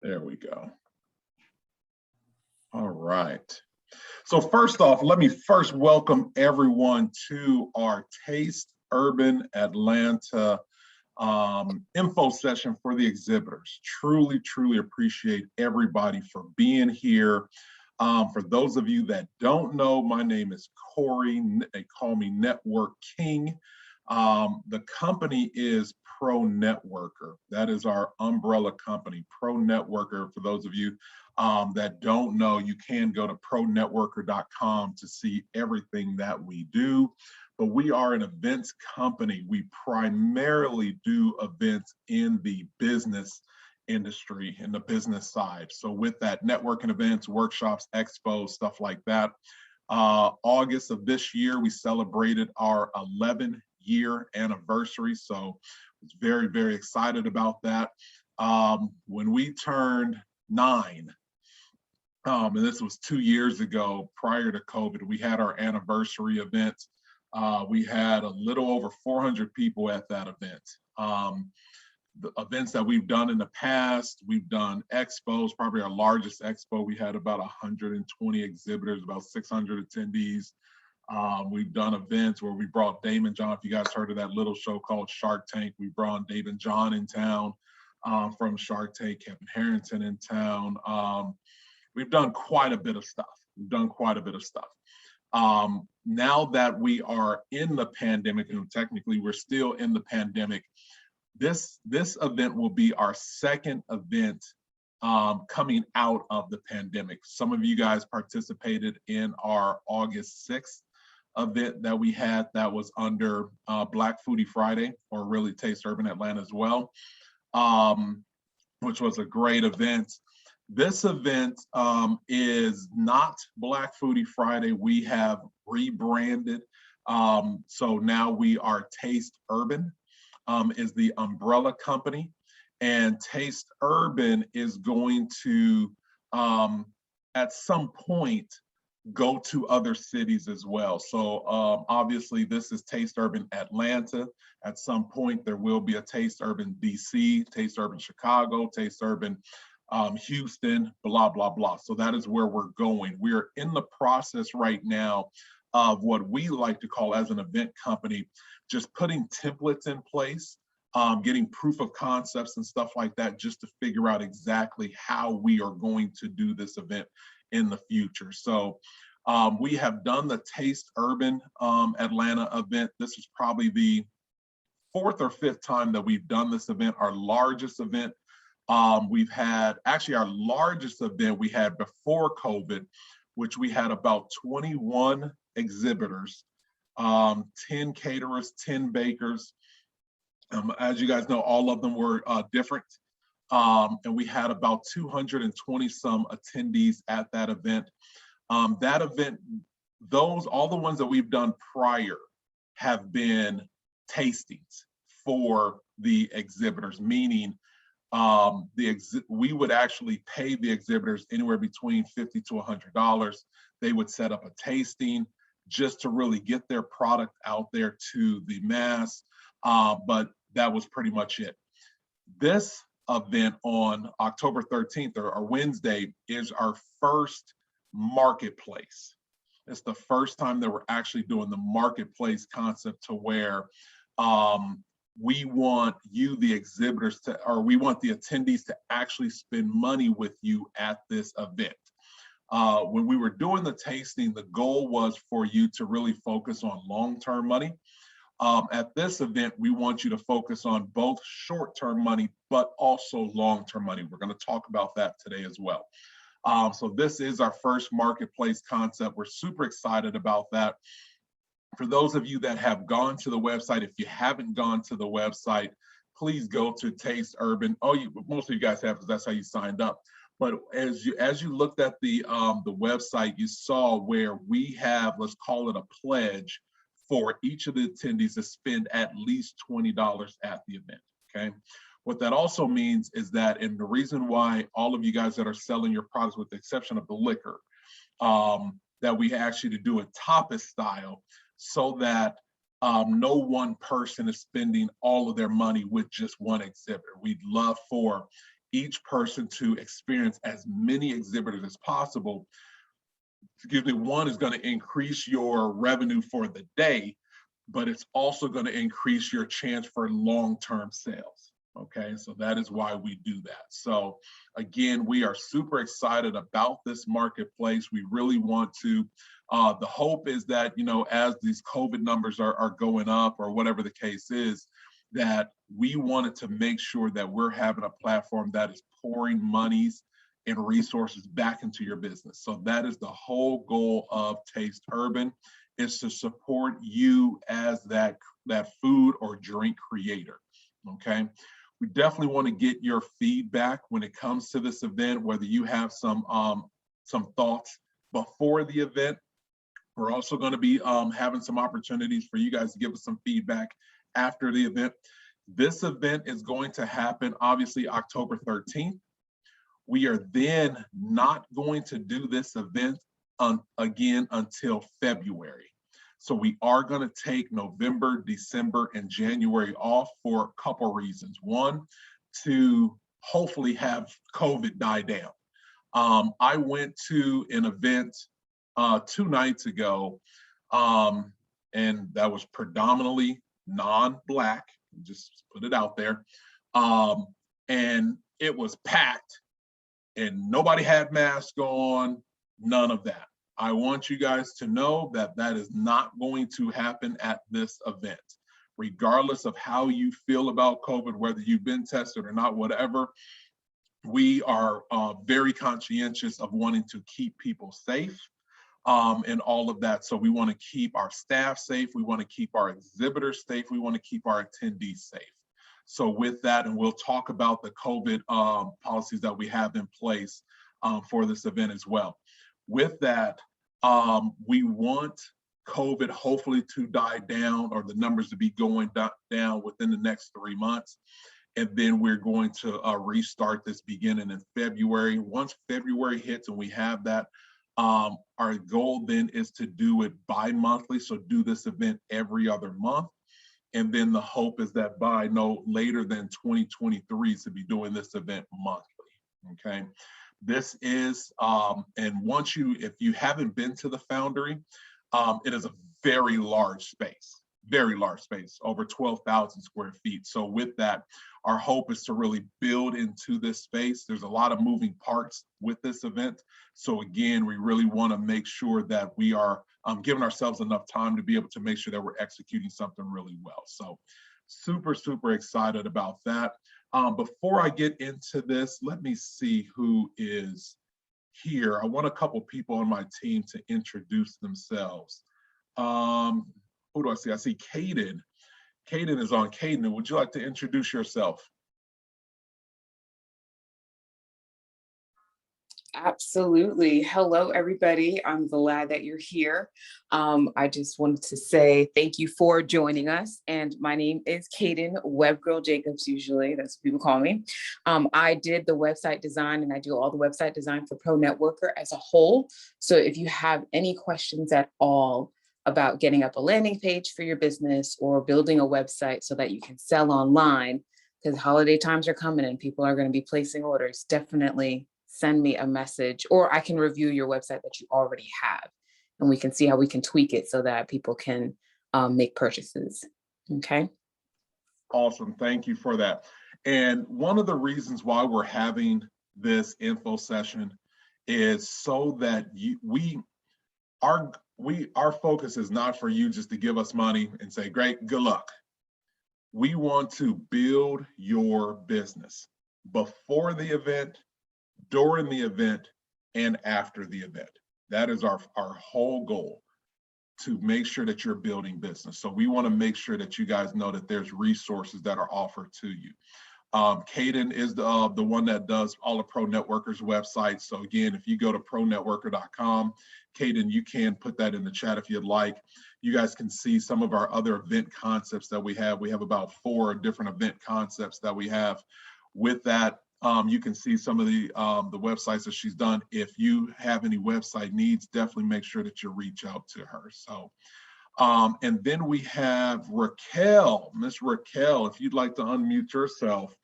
There we go. All right. So first off, let me first welcome everyone to our Taste Urban Atlanta info session for the exhibitors. Truly, truly appreciate everybody for being here. For those of you that don't know, my name is Corey. They call me Network King. The company is Pro Networker. That is our umbrella company, Pro Networker. For those of you that don't know, you can go to pronetworker.com to see everything that we do. But we are an events company. We primarily do events in the business industry, in the business side. So with that, networking events, workshops, expos, stuff like that. August of this year, we celebrated our 11-year anniversary. So I was very, very excited about that. When we turned 9, and this was 2 years ago, prior to COVID, we had our anniversary event. We had a little over 400 people at that event. The events that we've done in the past, we've done expos, probably our largest expo. We had about 120 exhibitors, about 600 attendees. We've done events where we brought Damon John. If you guys heard of that little show called Shark Tank, we brought Damon John in town from Shark Tank, Kevin Harrington in town. We've done quite a bit of stuff. Now that we are in the pandemic, and technically we're still in the pandemic, this event will be our second event coming out of the pandemic. Some of you guys participated in our August 6th event that we had that was under Black Foodie Friday, or really Taste Urban Atlanta as well, which was a great event. This event is not Black Foodie Friday. We have rebranded. So now we are Taste Urban. Is the umbrella company, and Taste Urban is going to, at some point, go to other cities as well. So obviously this is Taste Urban Atlanta. At some point there will be a Taste Urban DC, Taste Urban Chicago, Taste Urban Houston, blah, blah, blah. So that is where we're going. We're in the process right now of what we like to call, as an event company, just putting templates in place, getting proof of concepts and stuff like that, just to figure out exactly how we are going to do this event in the future. So we have done the Taste Urban Atlanta event. This is probably the 4th or 5th time that we've done this event. Our largest event, we've had, actually our largest event we had before COVID, which we had about 21 exhibitors, 10 caterers, 10 bakers. As you guys know, all of them were different. And we had about 220 some attendees at that event. That event, all the ones that we've done prior have been tastings for the exhibitors, meaning we would actually pay the exhibitors anywhere between $50 to $100. They would set up a tasting just to really get their product out there to the mass, but that was pretty much it. This event on October 13th, or Wednesday, is our first marketplace. It's the first time that we're actually doing the marketplace concept, to where we want you, the exhibitors, we want the attendees to actually spend money with you at this event. When we were doing the tasting, the goal was for you to really focus on long-term money. At this event, we want you to focus on both short-term money, but also long-term money. We're going to talk about that today as well. So this is our first marketplace concept. We're super excited about that. For those of you that have gone to the website, if you haven't gone to the website, please go to Taste Urban. Most of you guys have, because that's how you signed up. But as you looked at the website, you saw where we have, let's call it a pledge, for each of the attendees to spend at least $20 at the event, okay? What that also means is that, and the reason why all of you guys that are selling your products, with the exception of the liquor, that we actually to do a tapas style, so that no one person is spending all of their money with just one exhibitor. We'd love for each person to experience as many exhibitors as possible. Excuse me, one is going to increase your revenue for the day, but it's also going to increase your chance for long-term sales. Okay, so that is why we do that. So again, we are super excited about this marketplace. We really want to, the hope is that, you know, as these COVID numbers are going up or whatever the case is, that we wanted to make sure that we're having a platform that is pouring monies and resources back into your business. So that is the whole goal of Taste Urban, is to support you as that food or drink creator, okay? We definitely want to get your feedback when it comes to this event, whether you have some thoughts before the event. We're also going to be having some opportunities for you guys to give us some feedback after the event. This event is going to happen, obviously, October 13th. We are then not going to do this event again until February. So we are going to take November, December, and January off for a couple reasons. One, to hopefully have COVID die down. I went to an event 2 nights ago, and that was predominantly non-Black, just put it out there. And it was packed and nobody had masks on, none of that. I want you guys to know that that is not going to happen at this event. Regardless of how you feel about COVID, whether you've been tested or not, whatever, we are very conscientious of wanting to keep people safe and all of that. So we want to keep our staff safe. We want to keep our exhibitors safe. We want to keep our attendees safe. So with that, and we'll talk about the COVID policies that we have in place for this event as well. With that, we want COVID hopefully to die down, or the numbers to be going down within the next 3 months. And then we're going to restart this beginning in February. Once February hits and we have that, our goal then is to do it bi-monthly. So do this event every other month. And then the hope is that by no later than 2023 to be doing this event monthly, okay? This is, and once you, if you haven't been to the Foundry, it is a very large space, over 12,000 square feet. So with that, our hope is to really build into this space. There's a lot of moving parts with this event. So again, we really want to make sure that we are giving ourselves enough time to be able to make sure that we're executing something really well. So super, super excited about that. Before I get into this, let me see who is here. I want a couple people on my team to introduce themselves. Who do I see? I see Caden. Caden is on. Caden, would you like to introduce yourself? Absolutely. Hello, everybody. I'm glad that you're here. I just wanted to say thank you for joining us. And my name is Caden Web Girl Jacobs, usually that's what people call me. I did the website design, and I do all the website design for Pro Networker as a whole. So if you have any questions at all about getting up a landing page for your business or building a website so that you can sell online, because holiday times are coming and people are going to be placing orders, definitely send me a message, or I can review your website that you already have, and we can see how we can tweak it so that people can make purchases. Okay. Awesome. Thank you for that. And one of the reasons why we're having this info session is so that our focus is not for you just to give us money and say, great, good luck. We want to build your business before the event, during the event, and after the event. That is our whole goal, to make sure that you're building business. So we want to make sure that you guys know that there's resources that are offered to you. Caden is the one that does all of Pro Networker's websites. So again, if you go to pronetworker.com, Caden, you can put that in the chat if you'd like. You guys can see some of our other event concepts that we have. We have about 4 different event concepts that we have. With that, you can see some of the websites that she's done. If you have any website needs, definitely make sure that you reach out to her. So, and then we have Raquel, Miss Raquel, if you'd like to unmute yourself.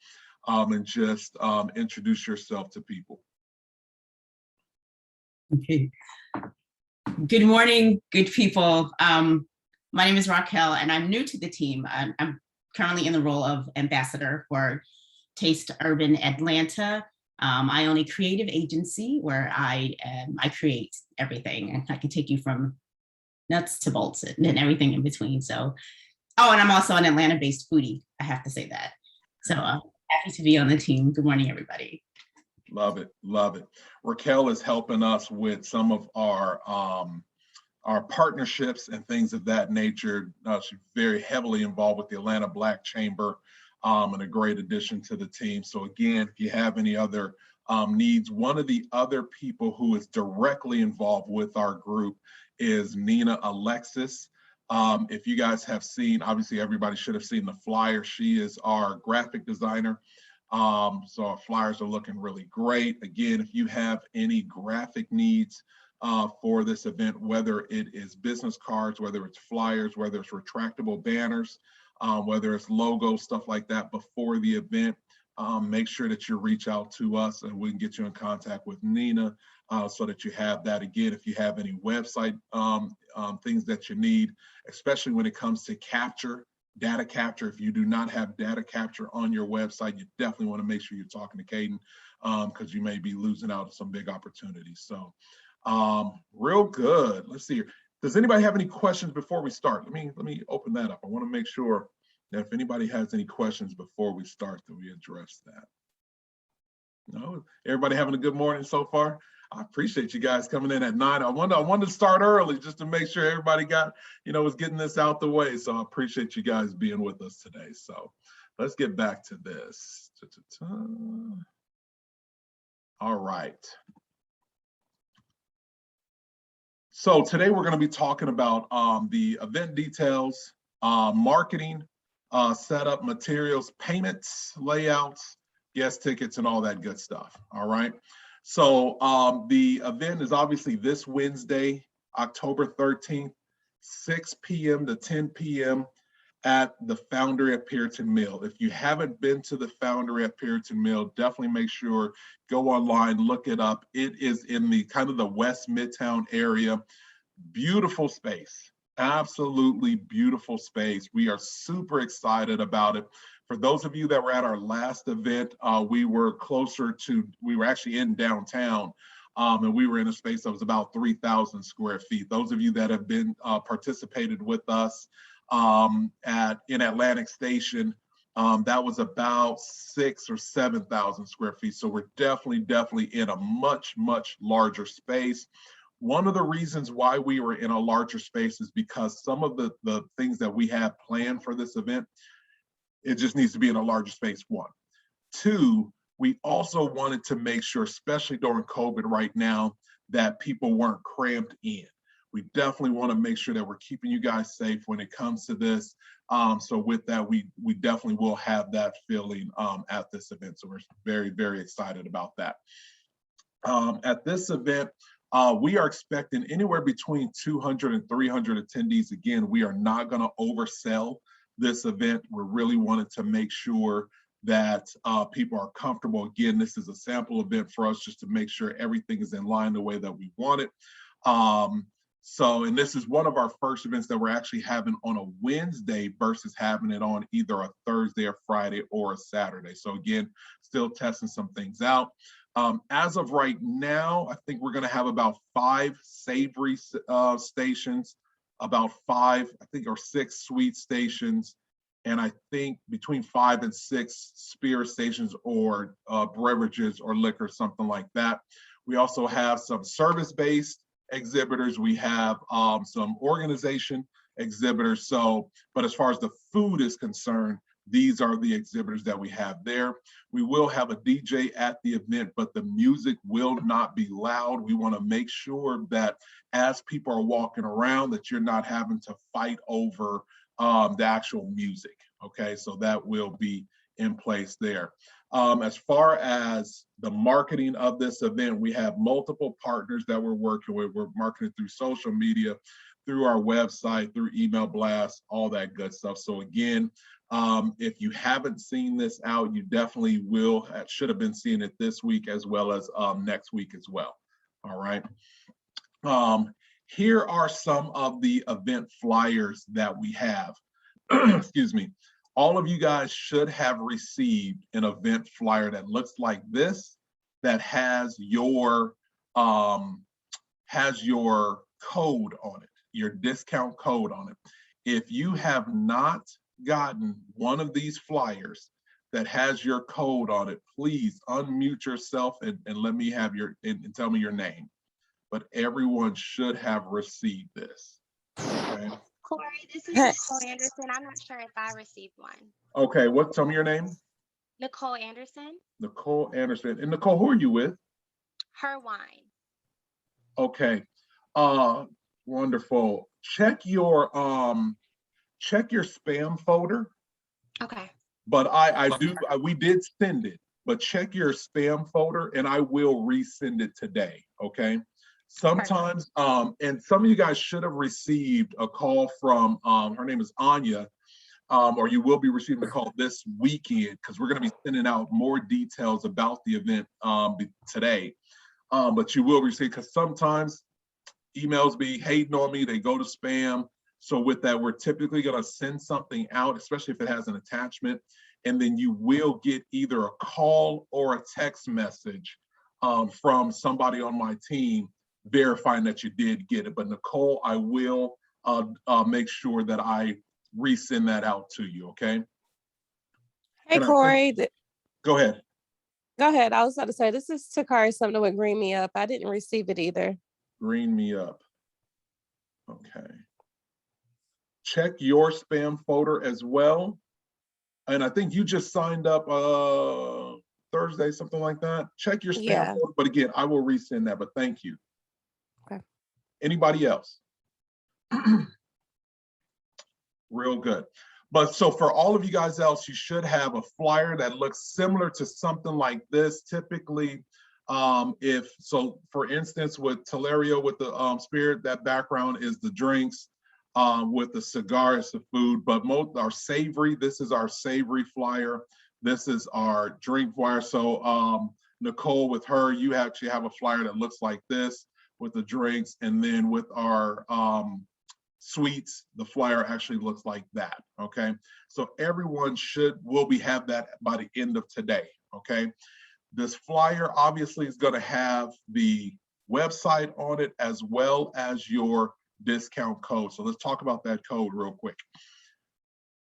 and just introduce yourself to people. Okay. Good morning, good people. My name is Raquel, and I'm new to the team. I'm currently in the role of ambassador for Taste Urban Atlanta. I own a creative agency where I create everything, and I can take you from nuts to bolts and everything in between. So, oh, and I'm also an Atlanta-based foodie. I have to say that. So happy to be on the team. Good morning, everybody. Love it, love it. Raquel is helping us with some of our partnerships and things of that nature. She's very heavily involved with the Atlanta Black Chamber, and a great addition to the team. So again, if you have any other needs, one of the other people who is directly involved with our group is Nina Alexis. If you guys have seen, obviously everybody should have seen the flyer. She is our graphic designer. So our flyers are looking really great. Again, if you have any graphic needs for this event, whether it is business cards, whether it's flyers, whether it's retractable banners, whether it's logos, stuff like that before the event, make sure that you reach out to us and we can get you in contact with Nina so that you have that. Again, if you have any website things that you need, especially when it comes to data capture. If you do not have data capture on your website, you definitely want to make sure you're talking to Caden because you may be losing out on some big opportunities. So real good. Let's see here. Does anybody have any questions before we start? Let me open that up. I want to make sure that if anybody has any questions before we start, that we address that. No, everybody having a good morning so far? I appreciate you guys coming in at 9. I wanted to start early just to make sure everybody was getting this out the way. So I appreciate you guys being with us today. So let's get back to this. All right. So today we're going to be talking about the event details, marketing, setup, materials, payments, layouts, guest tickets, and all that good stuff. All right. So the event is obviously this Wednesday, October 13th, 6 p.m. to 10 p.m. at the Foundry at Puritan Mill. If you haven't been to the Foundry at Puritan Mill, definitely make sure, go online, look it up. It is in the kind of the West Midtown area. Beautiful space, absolutely beautiful space. We are super excited about it. For those of you that were at our last event, we were actually in downtown, and we were in a space that was about 3,000 square feet. Those of you that have been participated with us in Atlantic Station, that was about 6,000 or 7,000 square feet. So we're definitely in a much, much larger space. One of the reasons why we were in a larger space is because some of the things that we have planned for this event, it just needs to be in a larger space, one. Two, we also wanted to make sure, especially during COVID right now, that people weren't crammed in. We definitely want to make sure that we're keeping you guys safe when it comes to this. So with that, we definitely will have that feeling at this event. So we're very, very excited about that. At this event, we are expecting anywhere between 200 and 300 attendees. Again, we are not going to oversell this event. We're really wanting to make sure that people are comfortable. Again, this is a sample event for us just to make sure everything is in line the way that we want it. And this is one of our first events that we're actually having on a Wednesday versus having it on either a Thursday or Friday or a Saturday. So again, still testing some things out. As of right now, I think we're going to have about 5 savory stations, about 5, I think, or 6 sweet stations, and I think between 5 and 6 spirit stations or beverages or liquor, something like that. We also have some service-based exhibitors. We have some organization exhibitors. But as far as the food is concerned, these are the exhibitors that we have there. We will have a DJ at the event, but the music will not be loud. We want to make sure that as people are walking around, that you're not having to fight over the actual music. Okay, so that will be in place there. As far as the marketing of this event, we have multiple partners that we're working with. We're marketing through social media, through our website, through email blasts, all that good stuff. So again, if you haven't seen this out, you definitely should have been seeing it this week as well as next week as well. All right. Here are some of the event flyers that we have. Excuse me. All of you guys should have received an event flyer that looks like this, that has your code on it, your discount code on it. If you have not gotten one of these flyers that has your code on it, please unmute yourself and let me have and tell me your name. But everyone should have received this. Okay. Corey, this is Nicole Anderson. I'm not sure if I received one. Okay, tell me your name? Nicole Anderson. Nicole Anderson. And Nicole, who are you with? Her Wine. Okay. Wonderful. Check your spam folder. Okay. But we did send it, but check your spam folder and I will resend it today. Okay. Sometimes, and some of you guys should have received a call from, her name is Anya, or you will be receiving a call this weekend, because we're going to be sending out more details about the event today. But you will receive, because sometimes emails be hating on me, they go to spam. So with that, we're typically going to send something out, especially if it has an attachment, and then you will get either a call or a text message from somebody on my team verifying that you did get it. But Nicole, I will make sure that I resend that out to you, okay? Hey, Corey. Go ahead. Go ahead. I was about to say, this is Takari, something with Green Me Up. I didn't receive it either. Green Me Up. Okay. Check your spam folder as well. And I think you just signed up Thursday, something like that. Check your spam folder, but again, I will resend that, but thank you. Okay. Anybody else? Real good. But so for all of you guys else, you should have a flyer that looks similar to something like this. Typically, for instance, with Telerio, with the spirit, that background is the drinks. With the cigar, it's the food, but most are savory. This is our savory flyer. This is our drink flyer. So Nicole, with her, you actually have a flyer that looks like this with the drinks, and then with our sweets, the flyer actually looks like that. Okay, so everyone will have that by the end of today. Okay, this flyer obviously is going to have the website on it as well as your discount code. So let's talk about that code real quick.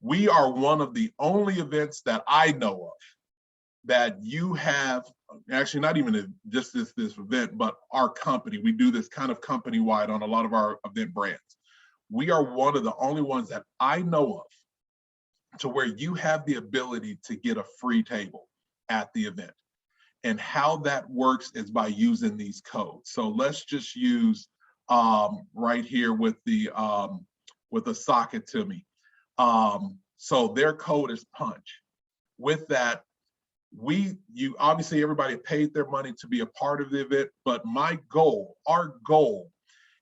We are one of the only events that I know of that you have, actually not even just this event, but our company. We do this kind of company-wide on a lot of our event brands. We are one of the only ones that I know of to where you have the ability to get a free table at the event. And how that works is by using these codes. So let's just use right here with the socket to me. So their code is punch. With that, obviously everybody paid their money to be a part of the event, but our goal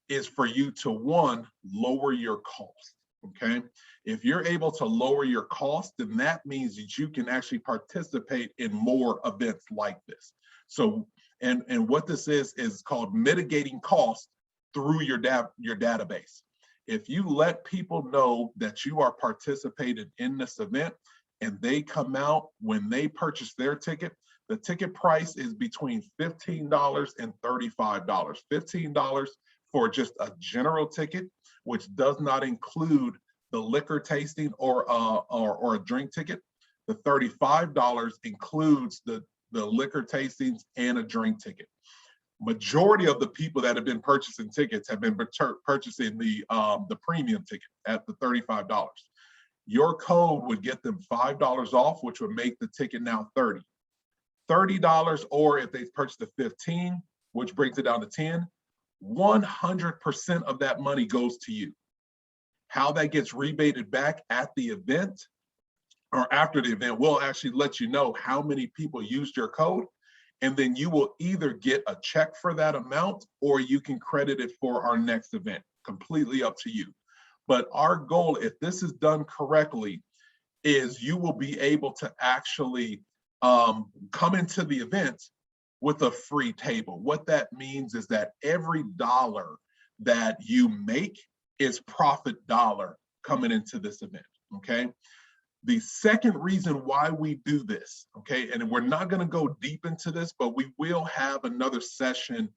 is for you to, one, lower your cost, okay? If you're able to lower your cost, then that means that you can actually participate in more events like this. So, and what this is called mitigating costs through your database. If you let people know that you are participating in this event and they come out, when they purchase their ticket, the ticket price is between $15 and $35. $15 for just a general ticket, which does not include the liquor tasting or a drink ticket. The $35 includes the liquor tastings and a drink ticket. Majority of the people that have been purchasing tickets have been purchasing the premium ticket at the $35. Your code would get them $5 off, which would make the ticket now $30. $30, or if they purchase the 15, which brings it down to 10, 100% of that money goes to you. How that gets rebated back at the event or after the event, we'll actually let you know how many people used your code, and then you will either get a check for that amount or you can credit it for our next event. completely up to you. But our goal, if this is done correctly, is you will be able to actually come into the event with a free table. What that means is that every dollar that you make is profit dollar coming into this event, okay? The second reason why we do this, okay, and we're not gonna go deep into this, but we will have another session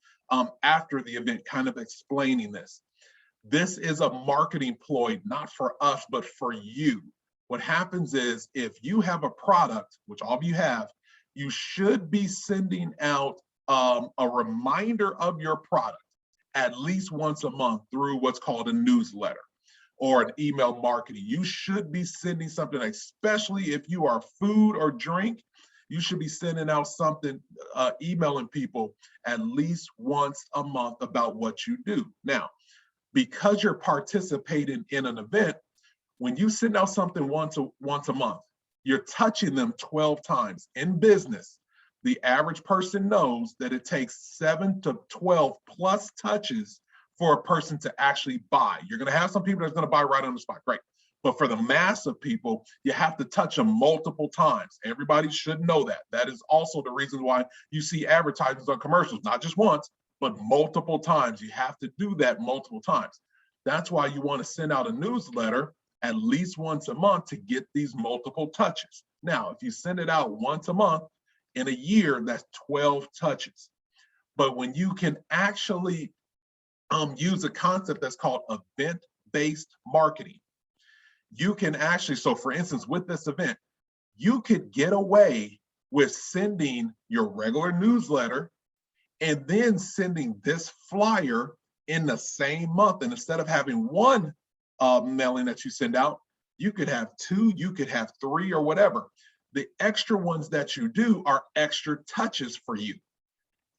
after the event kind of explaining this. This is a marketing ploy, not for us, but for you. What happens is if you have a product, which all of you have, you should be sending out a reminder of your product at least once a month through what's called a newsletter or an email marketing. You should be sending something, especially if you are food or drink, you should be sending out something, emailing people at least once a month about what you do. Now, because you're participating in an event, when you send out something once a month, you're touching them 12 times. In business, the average person knows that it takes 7 to 12 plus touches for a person to actually buy. You're gonna have some people that's gonna buy right on the spot, great. But for the mass of people, you have to touch them multiple times. Everybody should know that. That is also the reason why you see advertisements on commercials, not just once, but multiple times. You have to do that multiple times. That's why you want to send out a newsletter at least once a month to get these multiple touches. Now, if you send it out once a month, in a year, that's 12 touches. But when you can actually use a concept that's called event-based marketing, you can actually, so for instance, with this event, you could get away with sending your regular newsletter and then sending this flyer in the same month. And instead of having one mailing that you send out, you could have 2, you could have 3 or whatever. The extra ones that you do are extra touches for you.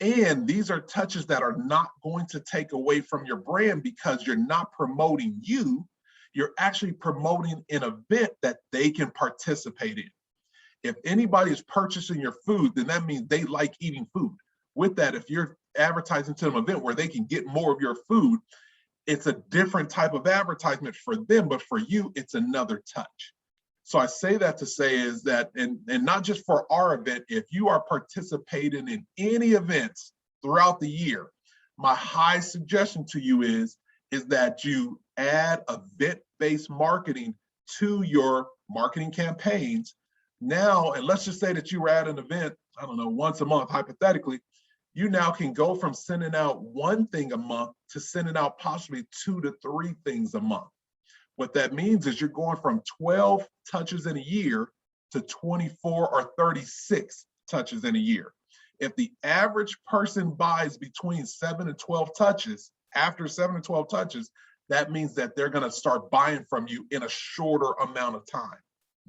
And these are touches that are not going to take away from your brand because you're not promoting you, you're actually promoting an event that they can participate in. If anybody is purchasing your food, then that means they like eating food. With that, if you're advertising to an event where they can get more of your food, it's a different type of advertisement for them, but for you, it's another touch. So I say that to say is that, and not just for our event, if you are participating in any events throughout the year, my high suggestion to you is that you add event-based marketing to your marketing campaigns. Now, and let's just say that you were at an event, I don't know, once a month, hypothetically, you now can go from sending out 1 thing a month to sending out possibly 2 to 3 things a month. What that means is you're going from 12 touches in a year to 24 or 36 touches in a year. If the average person buys between 7 and 12 touches, after 7 to 12 touches, that means that they're gonna start buying from you in a shorter amount of time,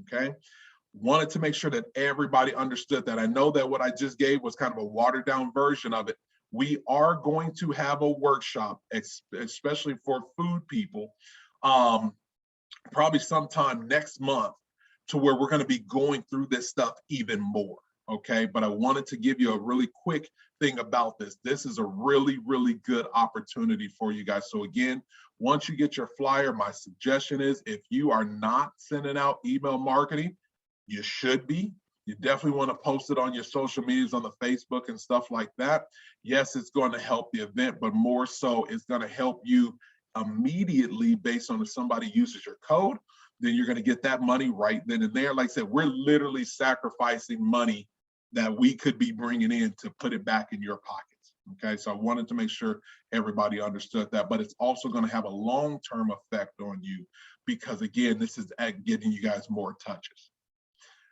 okay? Wanted to make sure that everybody understood that. I know that what I just gave was kind of a watered down version of it. We are going to have a workshop, especially for food people, probably sometime next month, to where we're going to be going through this stuff even more, okay? But I wanted to give you a really quick thing about this. This is a really, really good opportunity for you guys. So again, once you get your flyer, my suggestion is if you are not sending out email marketing, you should be. You definitely want to post it on your social medias, on the Facebook and stuff like that. Yes, it's going to help the event, but more so it's going to help you immediately based on if somebody uses your code, then you're going to get that money right then and there. Like I said, we're literally sacrificing money that we could be bringing in to put it back in your pockets. Okay, so I wanted to make sure everybody understood that, but it's also going to have a long-term effect on you because again, this is at getting you guys more touches.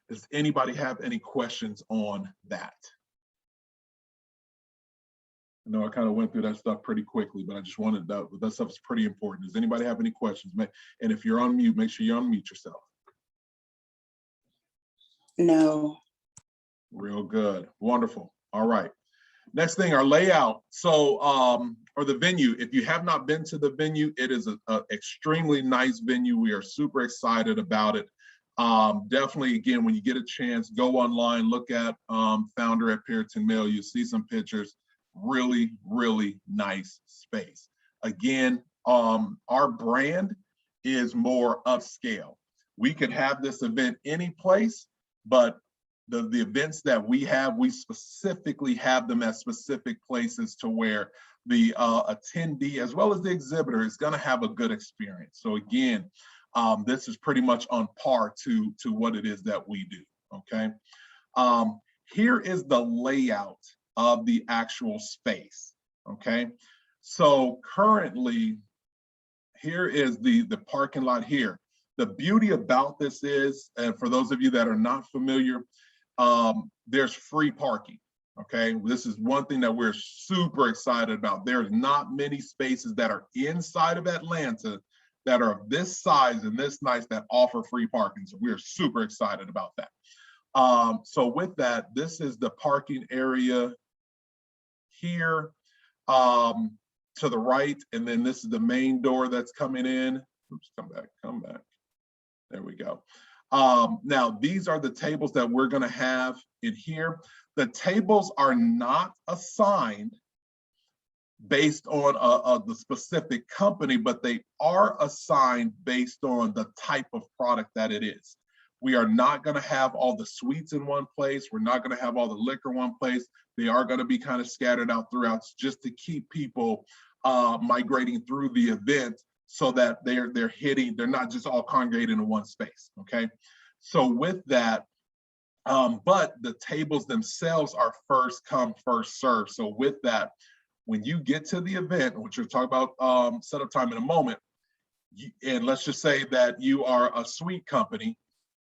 Does anybody have any questions on that? I know I kind of went through that stuff pretty quickly, but I just wanted that stuff is pretty important. Does anybody have any questions? And if you're on mute, make sure you unmute yourself. No. Real good. Wonderful. All right. Next thing, our layout. So, or the venue. If you have not been to the venue, it is an extremely nice venue. We are super excited about it. Definitely, again, when you get a chance, go online, look at Founder at Puritan Mail. You see some pictures. Really, really nice space. Again, our brand is more upscale. We could have this event any place, but the events that we have, we specifically have them at specific places to where the attendee as well as the exhibitor is going to have a good experience. So again, this is pretty much on par to what it is that we do, okay? Here is the layout of the actual space, okay? So currently, here is the parking lot here. The beauty about this is, and for those of you that are not familiar, there's free parking, okay? This is one thing that we're super excited about. There's not many spaces that are inside of Atlanta that are of this size and this nice that offer free parking. So we're super excited about that. So with that, this is the parking area here to the right, and then this is the main door that's coming in. Oops, come back. There we go. Now, these are the tables that we're gonna have in here. The tables are not assigned based on the specific company, but they are assigned based on the type of product that it is. We are not gonna have all the sweets in one place. We're not gonna have all the liquor in one place. They are gonna be kind of scattered out throughout just to keep people migrating through the event so that they're not just all congregated in one space, okay? So with that, but the tables themselves are first come, first serve. So with that, when you get to the event, which we'll talk about setup time in a moment, and let's just say that you are a suite company,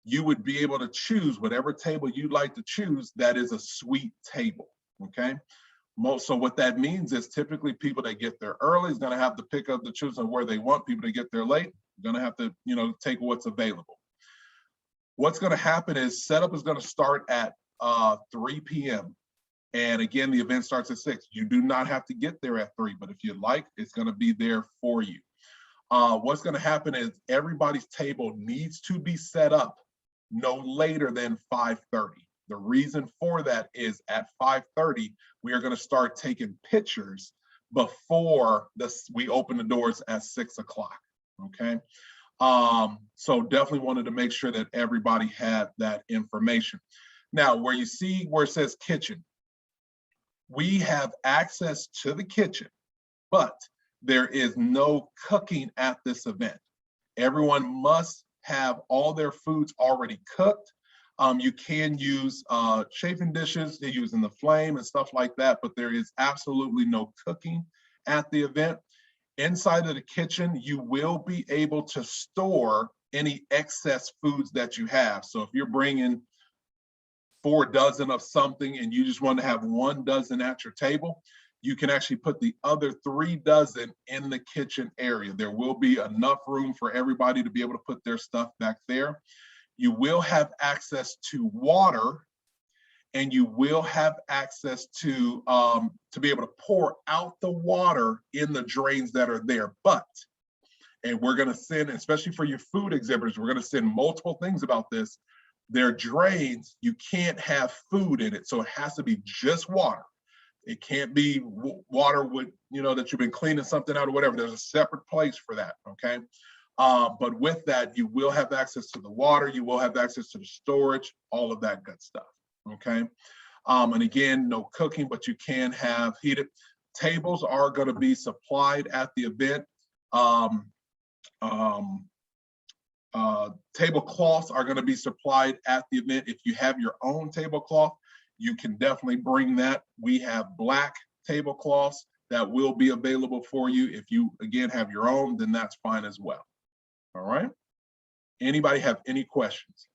you would be able to choose whatever table you'd like to choose that is a suite table, okay? So what that means is typically people that get there early is gonna have to pick up the choose on where they want. People to get there late, gonna have to, take what's available. What's gonna happen is setup is gonna start at 3 p.m. And again, the event starts at 6. You do not have to get there at 3, but if you'd like, it's gonna be there for you. What's gonna happen is everybody's table needs to be set up no later than 5:30. The reason for that is at 5:30, we are gonna start taking pictures before we open the doors at 6 o'clock, okay? So definitely wanted to make sure that everybody had that information. Now, where you see where it says kitchen, we have access to the kitchen, but there is no cooking at this event. Everyone must have all their foods already cooked. You can use chafing dishes, they use in the flame and stuff like that, but there is absolutely no cooking at the event. Inside of the kitchen, you will be able to store any excess foods that you have. So if you're bringing 4 dozen of something and you just want to have 1 dozen at your table, you can actually put the other 3 dozen in the kitchen area. There will be enough room for everybody to be able to put their stuff back there. You will have access to water, and you will have access to be able to pour out the water in the drains that are there. But, and we're gonna send, especially for your food exhibitors, we're gonna send multiple things about this. Their drains, you can't have food in it, so it has to be just water. It can't be water with, that you've been cleaning something out or whatever. There's a separate place for that, okay? But with that, you will have access to the water, you will have access to the storage, all of that good stuff, okay? And again, no cooking, but you can have heated. Tables are gonna be supplied at the event. Tablecloths are gonna be supplied at the event. If you have your own tablecloth, you can definitely bring that. We have black tablecloths that will be available for you. If you, again, have your own, then that's fine as well. All right. Anybody have any questions?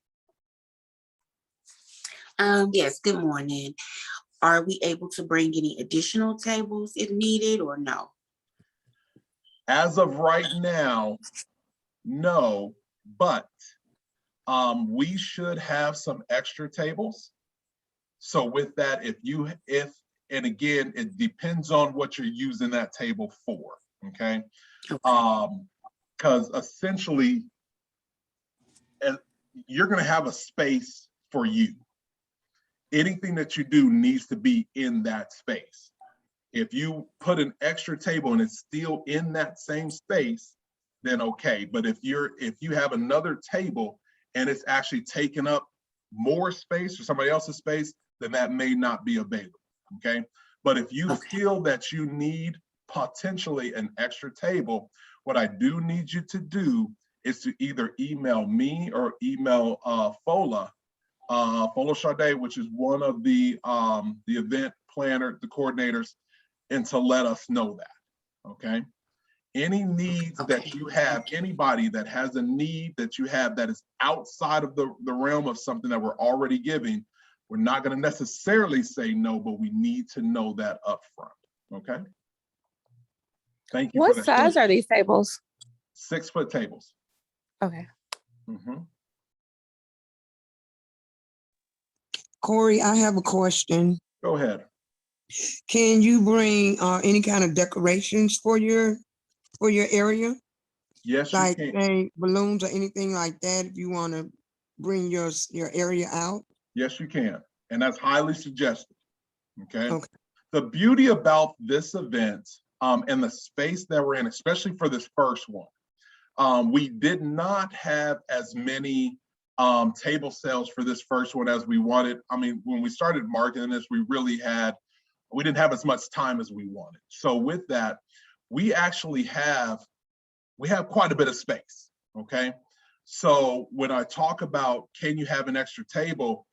Yes, good morning. Are we able to bring any additional tables if needed or no? As of right now, no, but we should have some extra tables. So with that, and again, it depends on what you're using that table for, okay? Because essentially, you're gonna have a space for you. Anything that you do needs to be in that space. If you put an extra table and it's still in that same space, then okay. But if you have another table and it's actually taking up more space or somebody else's space, then that may not be available, okay? But if you feel that you need potentially an extra table, what I do need you to do is to either email me or email Fola Sade, which is one of the event planner, the coordinators, and to let us know that, okay? Any needs that you have, anybody that has a need that you have that is outside of the realm of something that we're already giving, we're not going to necessarily say no, but we need to know that up front, okay? Thank you. What for that size question. are these tables? 6-foot tables. Okay. Mhm. Corey, I have a question. Go ahead. Can you bring any kind of decorations for your area? Yes, you Like can. say balloons or anything like that if you want to bring your area out? Yes, you can. And that's highly suggested. Okay. Okay. The beauty about this event and the space that we're in, especially for this first one, we did not have as many table sales for this first one as we wanted. I mean, when we started marketing this, we didn't have as much time as we wanted. So with that, we actually have quite a bit of space, okay? So when I talk about, can you have an extra table?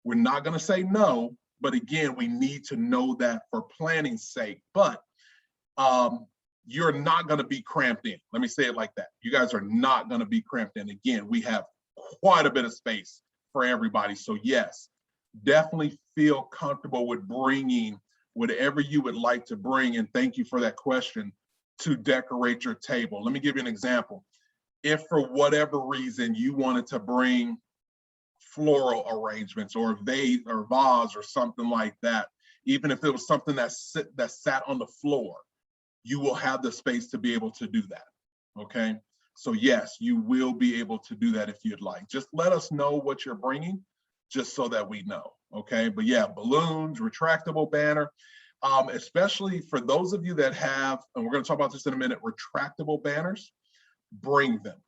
We're not gonna say no, but again, we need to know that for planning's sake, but you're not gonna be cramped in. Let me say it like that. You guys are not gonna be cramped in. Again, we have quite a bit of space for everybody. So yes, definitely feel comfortable with bringing whatever you would like to bring. And thank you for that question, to decorate your table. Let me give you an example. If for whatever reason you wanted to bring floral arrangements or vase or vase or something like that, even if it was something that sat on the floor, you will have the space to be able to do that, okay? So yes, you will be able to do that if you'd like. Just let us know what you're bringing, just so that we know, okay? But yeah, balloons, retractable banner, especially for those of you that have, and we're gonna talk about this in a minute, retractable banners, bring them.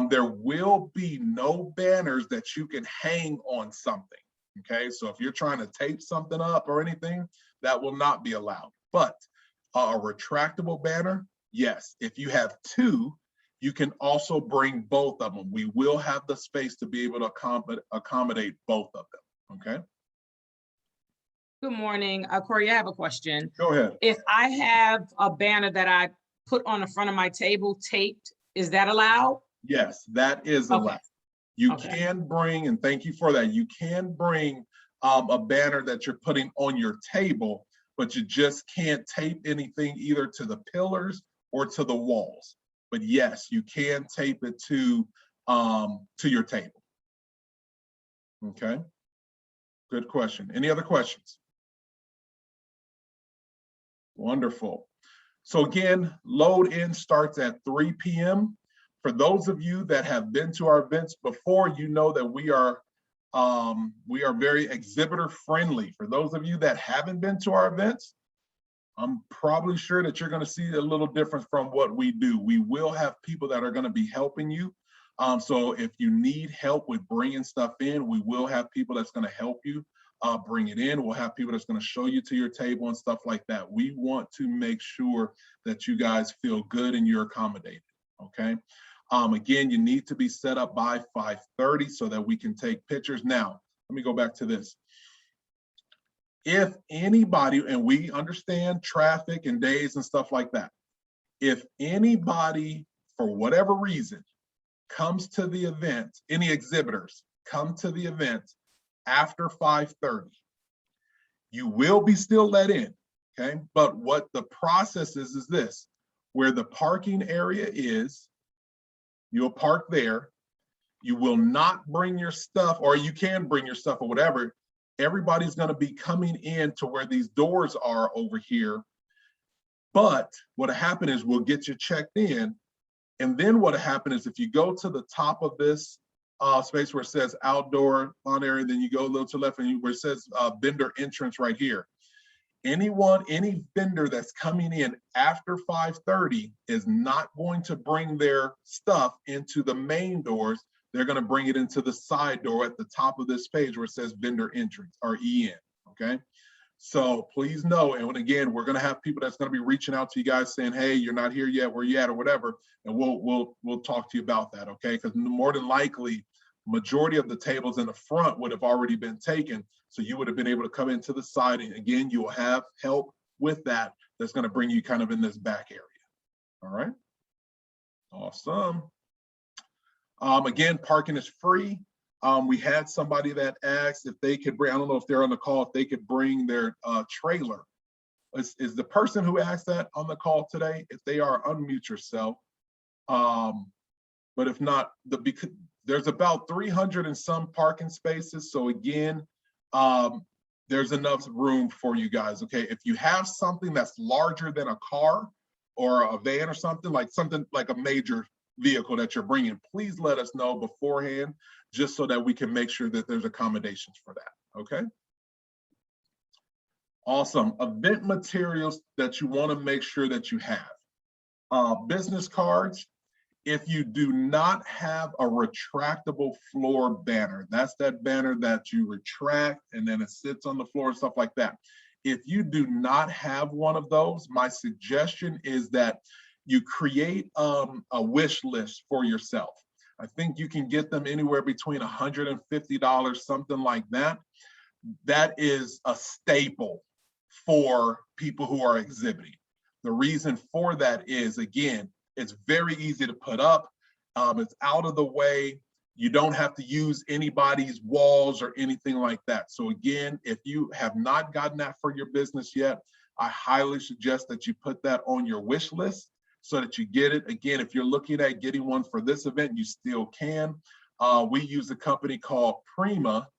There will be no banners that you can hang on something, okay? So if you're trying to tape something up or anything, that will not be allowed. But a retractable banner, yes. If you have two, you can also bring both of them. We will have the space to be able to accommodate both of them, okay? Good morning, Corey, I have a question. Go ahead. If I have a banner that I put on the front of my table taped, is that allowed? Yes, that is allowed. Okay. You Okay. can bring, and thank you for that, you can bring a banner that you're putting on your table, but you just can't tape anything either to the pillars or to the walls. But yes, you can tape it to your table. Okay, good question. Any other questions? Wonderful. So again, load in starts at 3 p.m. For those of you that have been to our events before, you know that we are very exhibitor friendly. For those of you that haven't been to our events, I'm probably sure that you're going to see a little difference from what we do. We will have people that are going to be helping you. So if you need help with bringing stuff in, we will have people that's going to help you bring it in. We'll have people that's going to show you to your table and stuff like that. We want to make sure that you guys feel good and you're accommodated, okay? Again, you need to be set up by 5:30 so that we can take pictures. Now, let me go back to this. If anybody, and we understand traffic and days and stuff like that, if anybody, for whatever reason, comes to the event, any exhibitors come to the event after 5:30, you will be still let in, okay? But what the process is this: where the parking area is, you'll park there. You will not bring your stuff, or you can bring your stuff or whatever. Everybody's going to be coming in to where these doors are over here. But what'll happen is we'll get you checked in. And then what'll happen is if you go to the top of this space where it says outdoor on area, then you go a little to the left and where it says vendor entrance right here. Any vendor that's coming in after 5:30 is not going to bring their stuff into the main doors. They're going to bring it into the side door at the top of this page where it says vendor entrance or EN, okay? So please know, and again, we're going to have people that's going to be reaching out to you guys saying, hey, you're not here yet, where you at, or whatever, and we'll talk to you about that, okay? Because more than likely, majority of the tables in the front would have already been taken. So you would have been able to come into the side. And again, you will have help with that. That's going to bring you kind of in this back area. All right. Awesome. Again, parking is free. We had somebody that asked if they could bring, I don't know if they're on the call, if they could bring their trailer. Is the person who asked that on the call today? If they are, unmute yourself. But if not, because there's about 300 and some parking spaces. So again, there's enough room for you guys, okay? If you have something that's larger than a car or a van or something like a major vehicle that you're bringing, please let us know beforehand, just so that we can make sure that there's accommodations for that, okay? Awesome. Event materials that you want to make sure that you have. Business cards. If you do not have a retractable floor banner, that's that banner that you retract and then it sits on the floor and stuff like that. If you do not have one of those, my suggestion is that you create a wish list for yourself. I think you can get them anywhere between $150, something like that. That is a staple for people who are exhibiting. The reason for that is, again, it's very easy to put up. It's out of the way. You don't have to use anybody's walls or anything like that. So again, if you have not gotten that for your business yet, I highly suggest that you put that on your wish list so that you get it. Again, if you're looking at getting one for this event, you still can. We use a company called Prima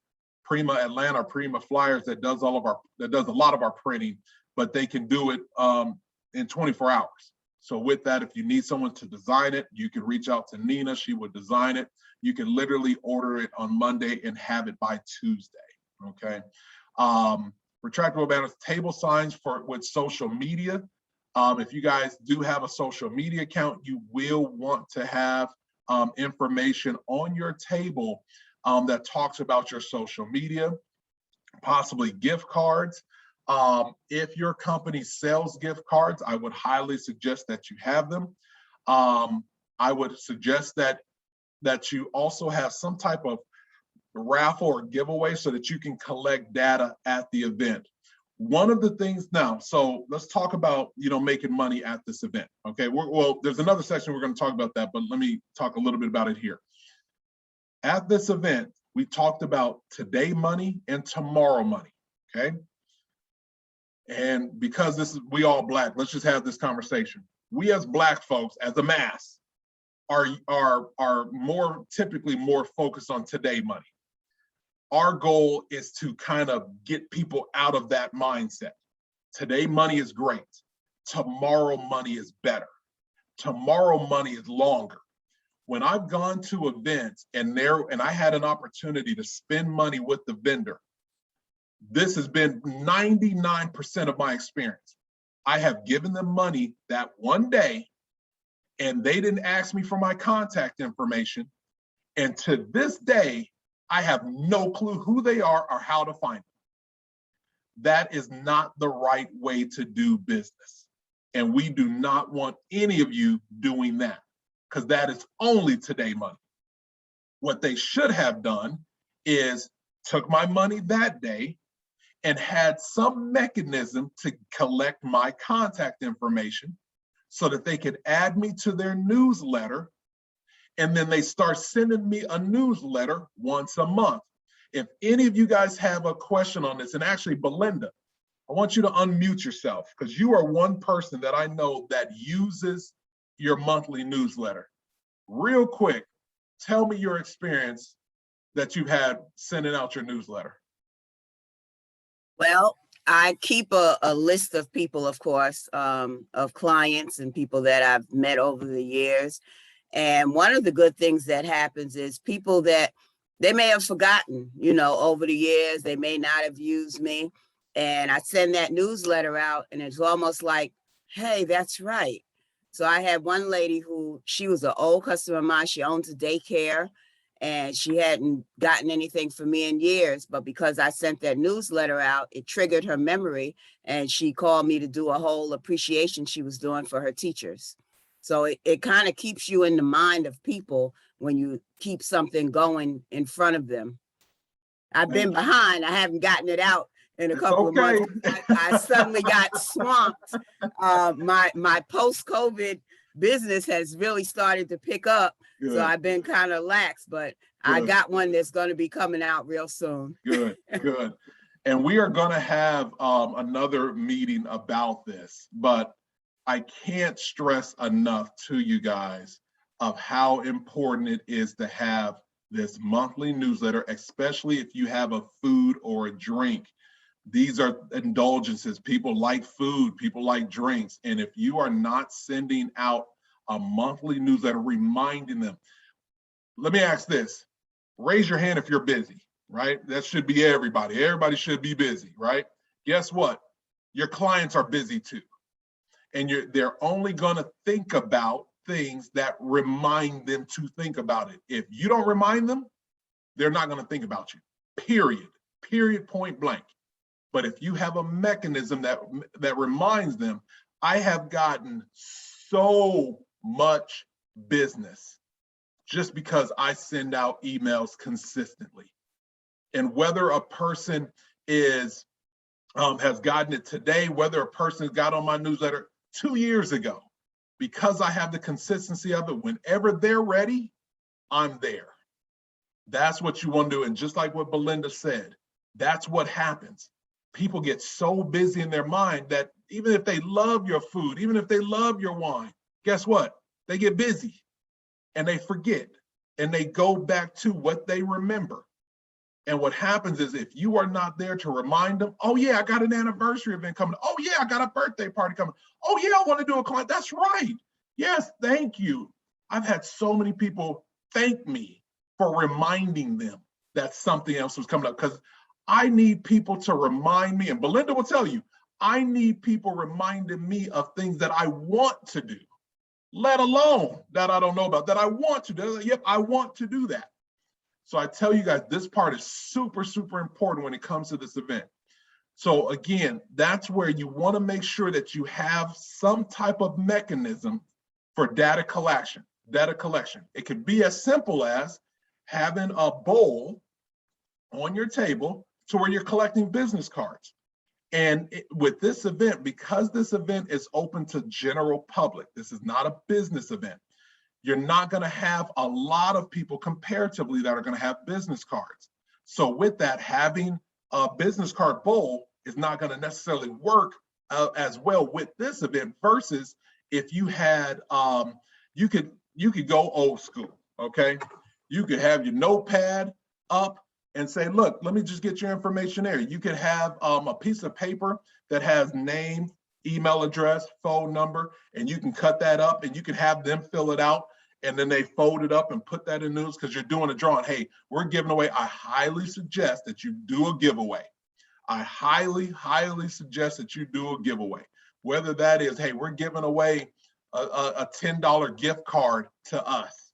Atlanta, Prima Flyers, that does a lot of our printing, but they can do it in 24 hours. So with that, if you need someone to design it, you can reach out to Nina. She would design it. You can literally order it on Monday and have it by Tuesday, okay? Retractable banners, table signs with social media. If you guys do have a social media account, you will want to have information on your table that talks about your social media, possibly gift cards. If your company sells gift cards, I would highly suggest that you have them. I would suggest that you also have some type of raffle or giveaway so that you can collect data at the event. One of the things now, so let's talk about, making money at this event, okay? Well, there's another section we're going to talk about that, but let me talk a little bit about it here. At this event, we talked about today money and tomorrow money, okay? And because we all Black, let's just have this conversation. We as Black folks, as a mass, are typically more focused on today money. Our goal is to kind of get people out of that mindset. Today money is great. Tomorrow money is better. Tomorrow money is longer. When I've gone to events and I had an opportunity to spend money with the vendor, this has been 99% of my experience. I have given them money that one day and they didn't ask me for my contact information. And to this day, I have no clue who they are or how to find them. That is not the right way to do business. And we do not want any of you doing that, because that is only today money. What they should have done is took my money that day and had some mechanism to collect my contact information so that they could add me to their newsletter. And then they start sending me a newsletter once a month. If any of you guys have a question on this, and actually Belinda, I want you to unmute yourself, because you are one person that I know that uses your monthly newsletter. Real quick, tell me your experience that you've had sending out your newsletter. Well, I keep a list of people, of course, of clients and people that I've met over the years. And one of the good things that happens is people that they may have forgotten, over the years, they may not have used me. And I send that newsletter out and it's almost like, hey, that's right. So I had one lady who, she was an old customer of mine. She owns a daycare and she hadn't gotten anything from me in years, but because I sent that newsletter out, it triggered her memory and she called me to do a whole appreciation she was doing for her teachers. So it kind of keeps you in the mind of people when you keep something going in front of them. I've been behind. I haven't gotten it out in a couple of months. I suddenly got swamped. My post-COVID business has really started to pick up. Good. So I've been kind of lax, but Good. I got one that's going to be coming out real soon. Good, good. And we are going to have another meeting about this, but I can't stress enough to you guys of how important it is to have this monthly newsletter, especially if you have a food or a drink. These are indulgences. People like food, people like drinks. And if you are not sending out a monthly newsletter reminding them, let me ask this, raise your hand if you're busy, right? That should be everybody. Everybody should be busy, right? Guess what? Your clients are busy too. And they're only gonna think about things that remind them to think about it. If you don't remind them, they're not going to think about you, period, point blank. But if you have a mechanism that reminds them, I have gotten so much business just because I send out emails consistently. And whether a person is has gotten it today, whether a person got on my newsletter 2 years ago, because I have the consistency of it, whenever they're ready, I'm there. That's what you want to do. And just like what Belinda said, that's what happens. People get so busy in their mind that even if they love your food, even if they love your wine, guess what? They get busy and they forget and they go back to what they remember. And what happens is if you are not there to remind them, oh yeah, I got an anniversary event coming. Oh yeah, I got a birthday party coming. Oh yeah, I want to do a client. That's right. Yes, thank you. I've had so many people thank me for reminding them that something else was coming up, because I need people to remind me, and Belinda will tell you, I need people reminding me of things that I want to do, let alone that I don't know about, that I want to do. Yep, I want to do that. So I tell you guys, this part is super, super important when it comes to this event. So again, that's where you want to make sure that you have some type of mechanism for data collection. It could be as simple as having a bowl on your table to where you're collecting business cards. And with this event, because this event is open to general public, this is not a business event, you're not going to have a lot of people comparatively that are going to have business cards. So with that, having a business card bowl is not going to necessarily work as well with this event versus if you had, you could go old school, okay? You could have your notepad up and say, look, let me just get your information there. You could have a piece of paper that has name, email address, phone number, and you can cut that up and you can have them fill it out and then they fold it up and put that in news because you're doing a drawing. Hey, we're giving away. I highly suggest that you do a giveaway. I highly, highly suggest that you do a giveaway. Whether that is, hey, we're giving away a $10 gift card to us.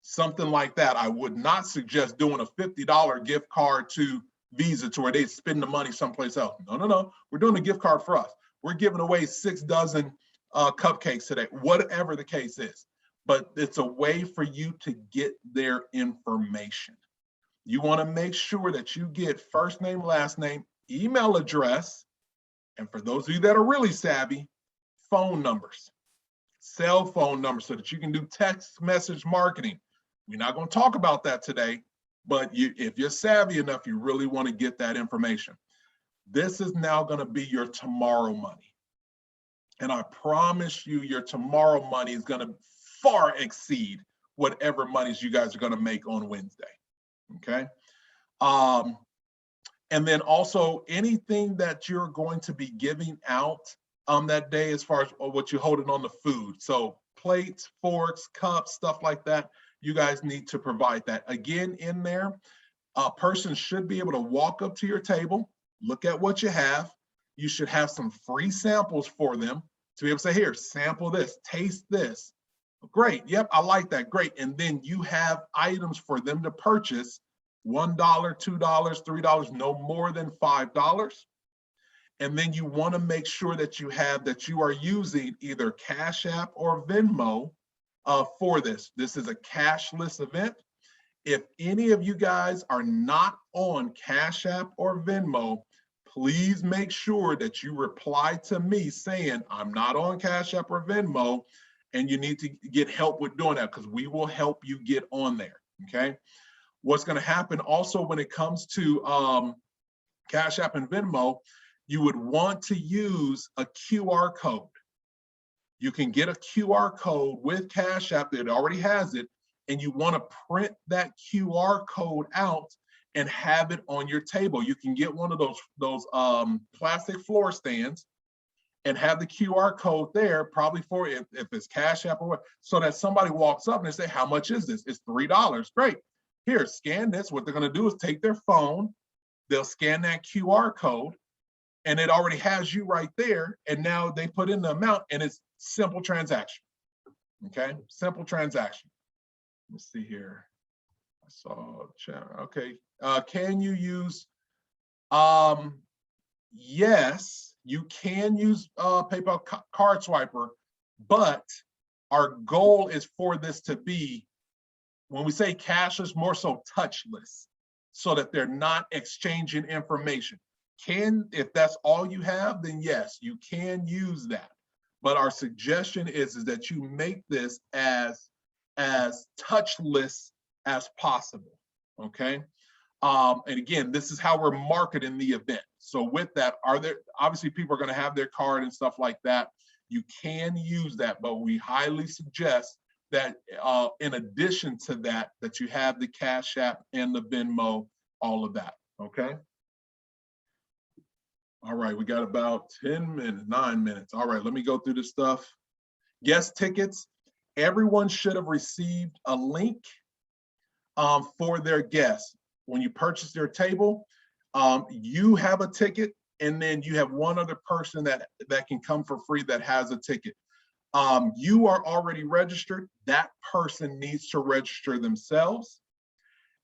Something like that. I would not suggest doing a $50 gift card to Visa to where they spend the money someplace else. No. We're doing a gift card for us. We're giving away 6 dozen cupcakes today, whatever the case is. But it's a way for you to get their information. You want to make sure that you get first name, last name, email address, and for those of you that are really savvy, phone numbers, cell phone numbers, so that you can do text message marketing. We're not going to talk about that today, but if you're savvy enough, you really want to get that information. This is now going to be your tomorrow money. And I promise you, your tomorrow money is going to far exceed whatever monies you guys are going to make on Wednesday. Okay. And then also anything that you're going to be giving out that day, as far as what you're holding on the food. So plates, forks, cups, stuff like that. You guys need to provide that. Again, in there, a person should be able to walk up to your table look at what you have. You should have some free samples for them to be able to say, here, sample this, taste this. Great, yep, I like that, great. And then you have items for them to purchase, $1, $2, $3, no more than $5. And then you want to make sure that you are using either Cash App or Venmo for this. This is a cashless event. If any of you guys are not on Cash App or Venmo, please make sure that you reply to me saying, I'm not on Cash App or Venmo, and you need to get help with doing that, because we will help you get on there, okay? What's gonna happen also when it comes to Cash App and Venmo, you would want to use a QR code. You can get a QR code with Cash App that already has it, and you want to print that QR code out and have it on your table. You can get one of those plastic floor stands and have the QR code there, probably for if it's Cash App or what, so that somebody walks up and they say, how much is this? It's $3. Great. Here, scan this. What they're going to do is take their phone, they'll scan that QR code, and it already has you right there. And now they put in the amount, and it's simple transaction. Okay, simple transaction. Let's see here. I saw chat. Okay, can you use? Yes, you can use PayPal card swiper, but our goal is for this to be, when we say cashless, more so touchless, so that they're not exchanging information. If that's all you have, then yes, you can use that. But our suggestion is that you make this as touchless as possible, okay? And again, this is how we're marketing the event. So with that, obviously people are gonna have their card and stuff like that. You can use that, but we highly suggest that in addition to that, that you have the Cash App and the Venmo, all of that, okay? All right, we got about 10 minutes, 9 minutes. All right, let me go through this stuff. Guest tickets. Everyone should have received a link for their guests. When you purchase their table, you have a ticket, and then you have one other person that can come for free that has a ticket. You are already registered. That person needs to register themselves.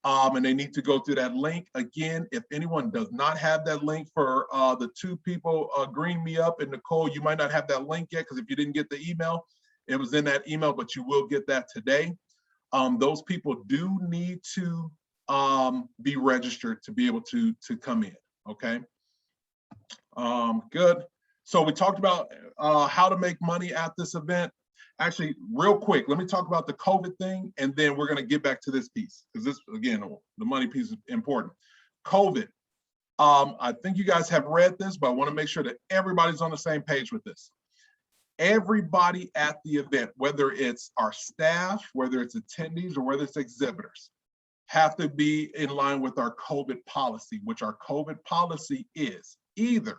And they need to go through that link. Again, if anyone does not have that link for the two people, Green Me Up and Nicole, you might not have that link yet, because if you didn't get the email, it was in that email, but you will get that today. Those people do need to be registered to be able to come in, okay? Good. So we talked about how to make money at this event. Actually, real quick, let me talk about the COVID thing, and then we're going to get back to this piece, because this, again, the money piece is important. COVID. I think you guys have read this, but I want to make sure that everybody's on the same page with this. Everybody at the event, whether it's our staff, whether it's attendees, or whether it's exhibitors, have to be in line with our COVID policy, which our COVID policy is either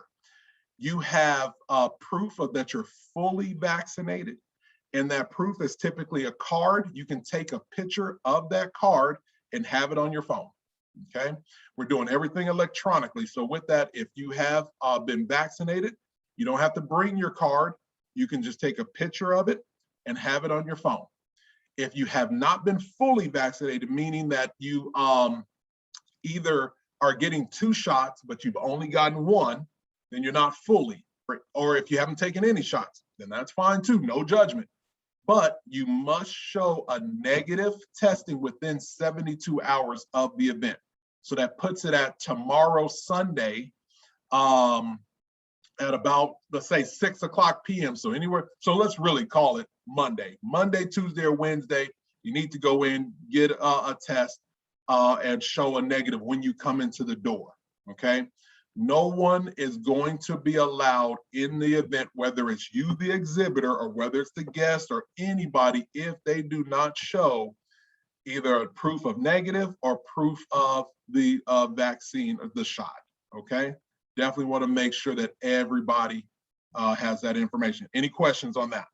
you have proof of that you're fully vaccinated, and that proof is typically a card. You can take a picture of that card and have it on your phone, okay? We're doing everything electronically. So with that, if you have been vaccinated, you don't have to bring your card. You can just take a picture of it and have it on your phone. If you have not been fully vaccinated, meaning that you either are getting 2 shots, but you've only gotten 1, then you're not fully. Or if you haven't taken any shots, then that's fine too, no judgment. But you must show a negative testing within 72 hours of the event. So that puts it at tomorrow, Sunday, at about, let's say 6:00 p.m. So anywhere, so let's really call it Monday, Tuesday, or Wednesday. You need to go in, get a test, and show a negative when you come into the door, okay? No one is going to be allowed in the event, whether it's you, the exhibitor, or whether it's the guest or anybody, if they do not show either a proof of negative or proof of the vaccine or the shot, okay? Definitely want to make sure that everybody has that information. Any questions on that?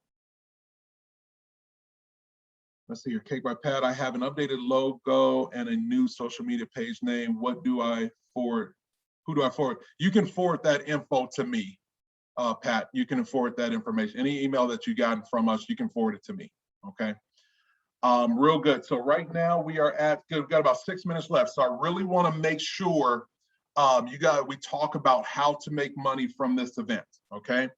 Let's see here, Cake by Pat. I have an updated logo and a new social media page name. What do I forward Who do I forward? You can forward that info to me, Pat. You can forward that information. Any email that you got from us, you can forward it to me, okay? Real good. So right now we are at, we've got about 6 minutes left. So I really want to make sure we talk about how to make money from this event, okay?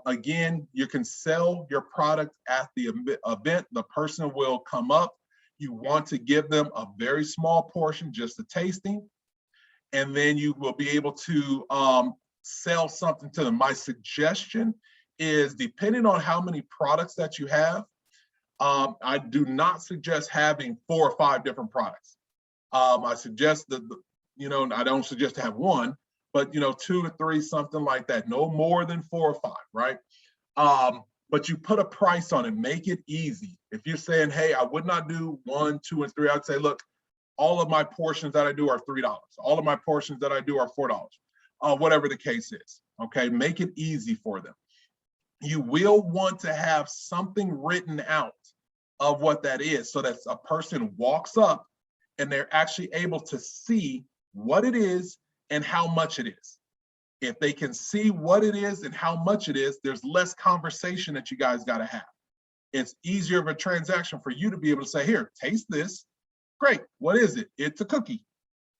Again, you can sell your product at the event. The person will come up. You want to give them a very small portion, just a tasting, and then you will be able to sell something to them. My suggestion is, depending on how many products that you have, I do not suggest having 4 or 5 different products. I suggest that, I don't suggest to have one, but 2 to 3, something like that. No more than 4 or 5, right? But you put a price on it, make it easy. If you're saying, hey, I would not do 1, 2, and 3, I'd say, look, all of my portions that I do are $3. All of my portions that I do are $4, whatever the case is, okay? Make it easy for them. You will want to have something written out of what that is, so that a person walks up and they're actually able to see what it is and how much it is. If they can see what it is and how much it is, there's less conversation that you guys got to have. It's easier of a transaction for you to be able to say, here, taste this. Great. What is it? It's a cookie.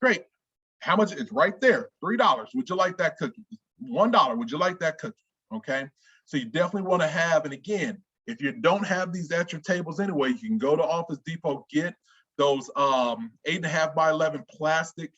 Great. How much? It's right there. $3. Would you like that cookie? $1. Would you like that cookie? Okay. So you definitely want to have, and again, if you don't have these at your tables anyway, you can go to Office Depot, get those 8.5 by 11 plastic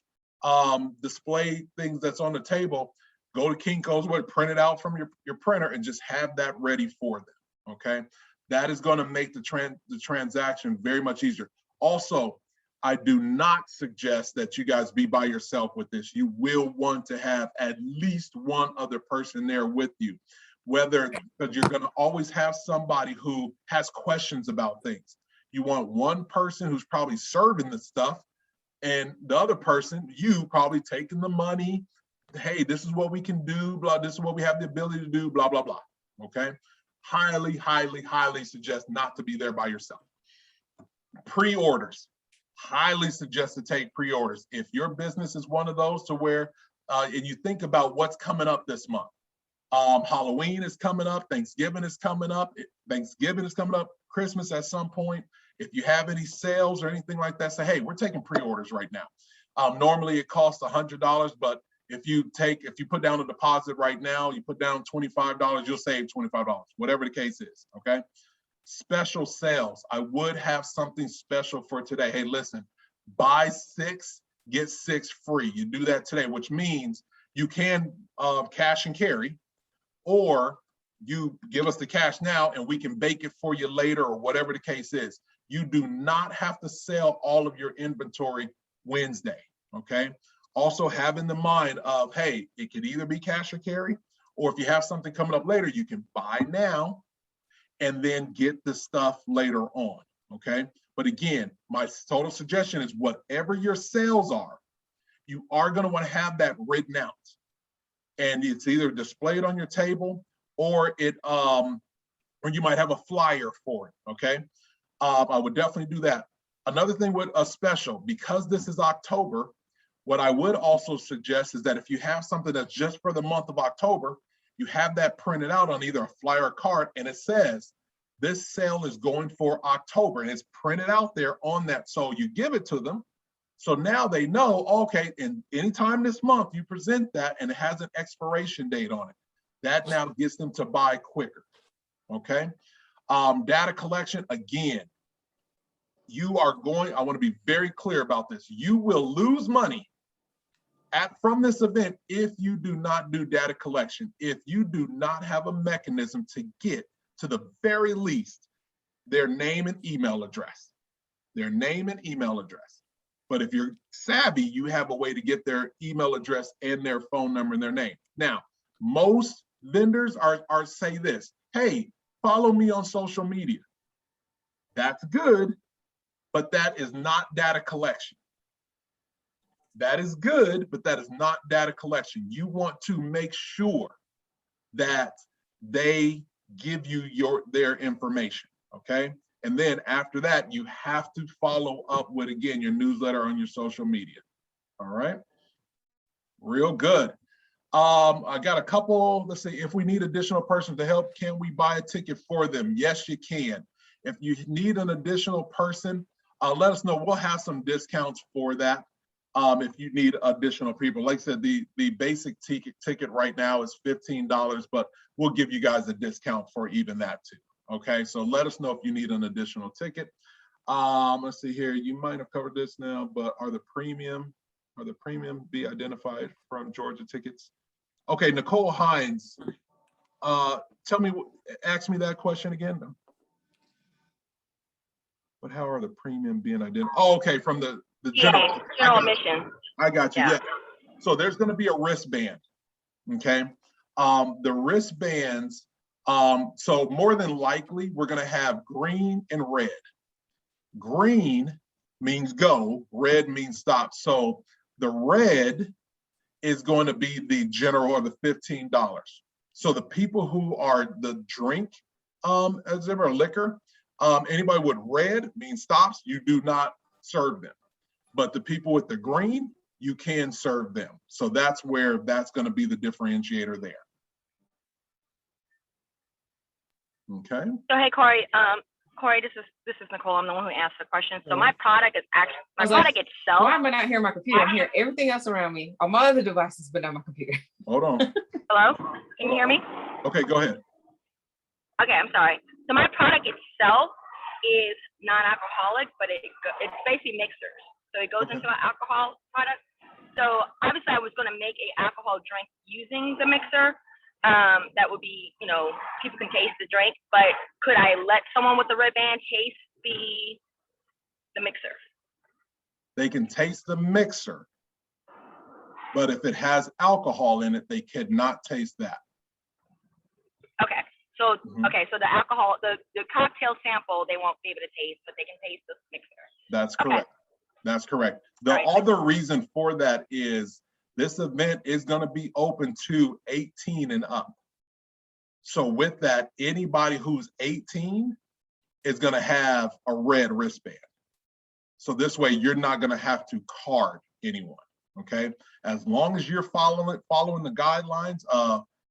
display things that's on the table. Go to Kinko's, print it out from your printer, and just have that ready for them, okay? That is gonna make the transaction very much easier. Also, I do not suggest that you guys be by yourself with this. You will want to have at least one other person there with you, because you're gonna always have somebody who has questions about things. You want one person who's probably serving the stuff, and the other person, you probably taking the money. Hey, this is what we can do, blah, this is what we have the ability to do, blah, blah, blah, okay? Highly, highly, highly suggest not to be there by yourself. Pre-orders, highly suggest to take pre-orders. If your business is one of those to where, and you think about what's coming up this month, Halloween is coming up, Thanksgiving is coming up, Christmas at some point. If you have any sales or anything like that, say, hey, we're taking pre-orders right now. Normally it costs $100, but if you put down a deposit right now, you put down $25, you'll save $25, whatever the case is, okay? Special sales, I would have something special for today. Hey, listen, buy 6, get 6 free. You do that today, which means you can cash and carry, or you give us the cash now and we can bake it for you later, or whatever the case is. You do not have to sell all of your inventory Wednesday, okay? Also have in the mind of, hey, it could either be cash or carry, or if you have something coming up later, you can buy now and then get the stuff later on, okay? But again, my total suggestion is whatever your sales are, you are gonna wanna have that written out. And it's either displayed on your table, or or you might have a flyer for it, okay? I would definitely do that. Another thing with a special, because this is October, what I would also suggest is that if you have something that's just for the month of October, you have that printed out on either a flyer or card, and it says, this sale is going for October, and it's printed out there on that. So you give it to them. So now they know, okay, and anytime this month you present that and it has an expiration date on it, that now gets them to buy quicker, okay? Data collection, again, I wanna be very clear about this. You will lose money from this event if you do not do data collection, if you do not have a mechanism to get, to the very least, their name and email address. But if you're savvy, you have a way to get their email address and their phone number and their name. Now, most vendors are say this, hey, follow me on social media. That's good, but that is not data collection. That is good, but that is not data collection. You want to make sure that they give you their information, okay? And then after that, you have to follow up with, again, your newsletter on your social media, all right? Real good. I got a couple, let's see, if we need additional persons to help, can we buy a ticket for them? Yes, you can. If you need an additional person, let us know. We'll have some discounts for that. If you need additional people. Like I said, the basic ticket right now is $15, but we'll give you guys a discount for even that too. Okay, so let us know if you need an additional ticket. Let's see here, you might have covered this now, but are the premium be identified from Georgia tickets? Okay, Nicole Hines, ask me that question again. But how are the premium being identified? Oh, okay, from the general admission. I got you. Yeah. Yeah. So there's going to be a wristband. Okay. The wristbands. So more than likely, we're going to have green and red. Green means go. Red means stop. So the red is going to be the general or the $15. So the people who are the drink, exhibitor liquor, anybody with red means stops. You do not serve them. But the people with the green, you can serve them. So that's where that's going to be the differentiator there. Okay. So hey, Corey, this is Nicole. I'm the one who asked the question. So my product is actually product itself. Why am I not hearing my computer? I'm hearing everything else around me on my other devices, but not my computer. Hold on. Hello? Can you hear me? Okay, go ahead. Okay, I'm sorry. So my product itself is non-alcoholic, but it's basically mixers. So it goes into an alcohol product. So obviously I was going to make an alcohol drink using the mixer. That would be, people can taste the drink, but could I let someone with the red band taste the mixer? They can taste the mixer, but if it has alcohol in it, they cannot taste that. Okay. So, so the alcohol, the cocktail sample, they won't be able to taste, but they can taste the mixer. That's correct. That's correct. The other reason for that is this event is going to be open to 18 and up. So with that, anybody who's 18 is going to have a red wristband. So this way, you're not going to have to card anyone. Okay. As long as you're following the guidelines,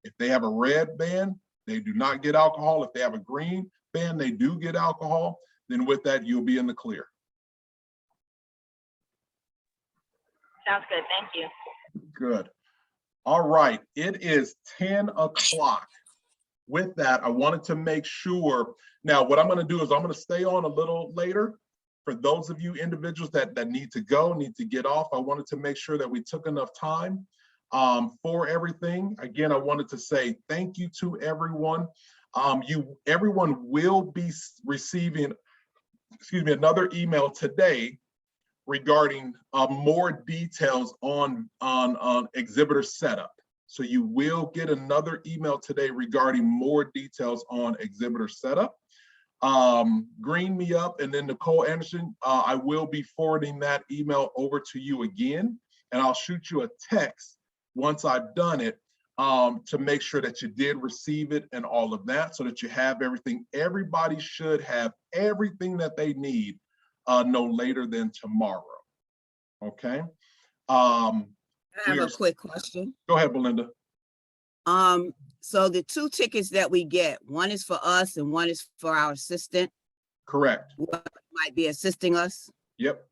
if they have a red band, they do not get alcohol. If they have a green band, they do get alcohol. Then with that, you'll be in the clear. Sounds good. Thank you. Good. All right. It is 10 o'clock. With that, I wanted to make sure. Now, what I'm going to do is I'm going to stay on a little later. For those of you individuals that need to go, need to get off, I wanted to make sure that we took enough time for everything. Again, I wanted to say thank you to everyone. Everyone will be receiving, another email today regarding more details on exhibitor setup. So you will get another email today regarding more details on exhibitor setup. Green me up, and then Nicole Anderson, I will be forwarding that email over to you again, and I'll shoot you a text once I've done it to make sure that you did receive it and all of that, so that you have everything. Everybody should have everything that they need no later than tomorrow. Okay. I have a quick question. Go ahead, Belinda. So the two tickets that we get, one is for us and one is for our assistant. Correct. Who might be assisting us. Yep.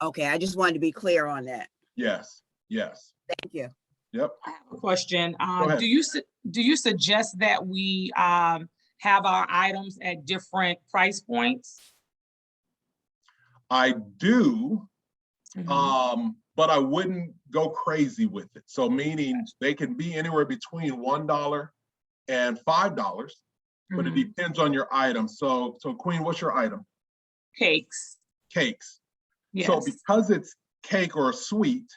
Okay, I just wanted to be clear on that. Yes. Yes. Thank you. Yep. I have a question. Do you suggest that we have our items at different price points? I do, but I wouldn't go crazy with it. So meaning they can be anywhere between $1 and $5, but it depends on your item. So Queen, what's your item? Cakes. Cakes. Yes. So because it's cake or a sweet,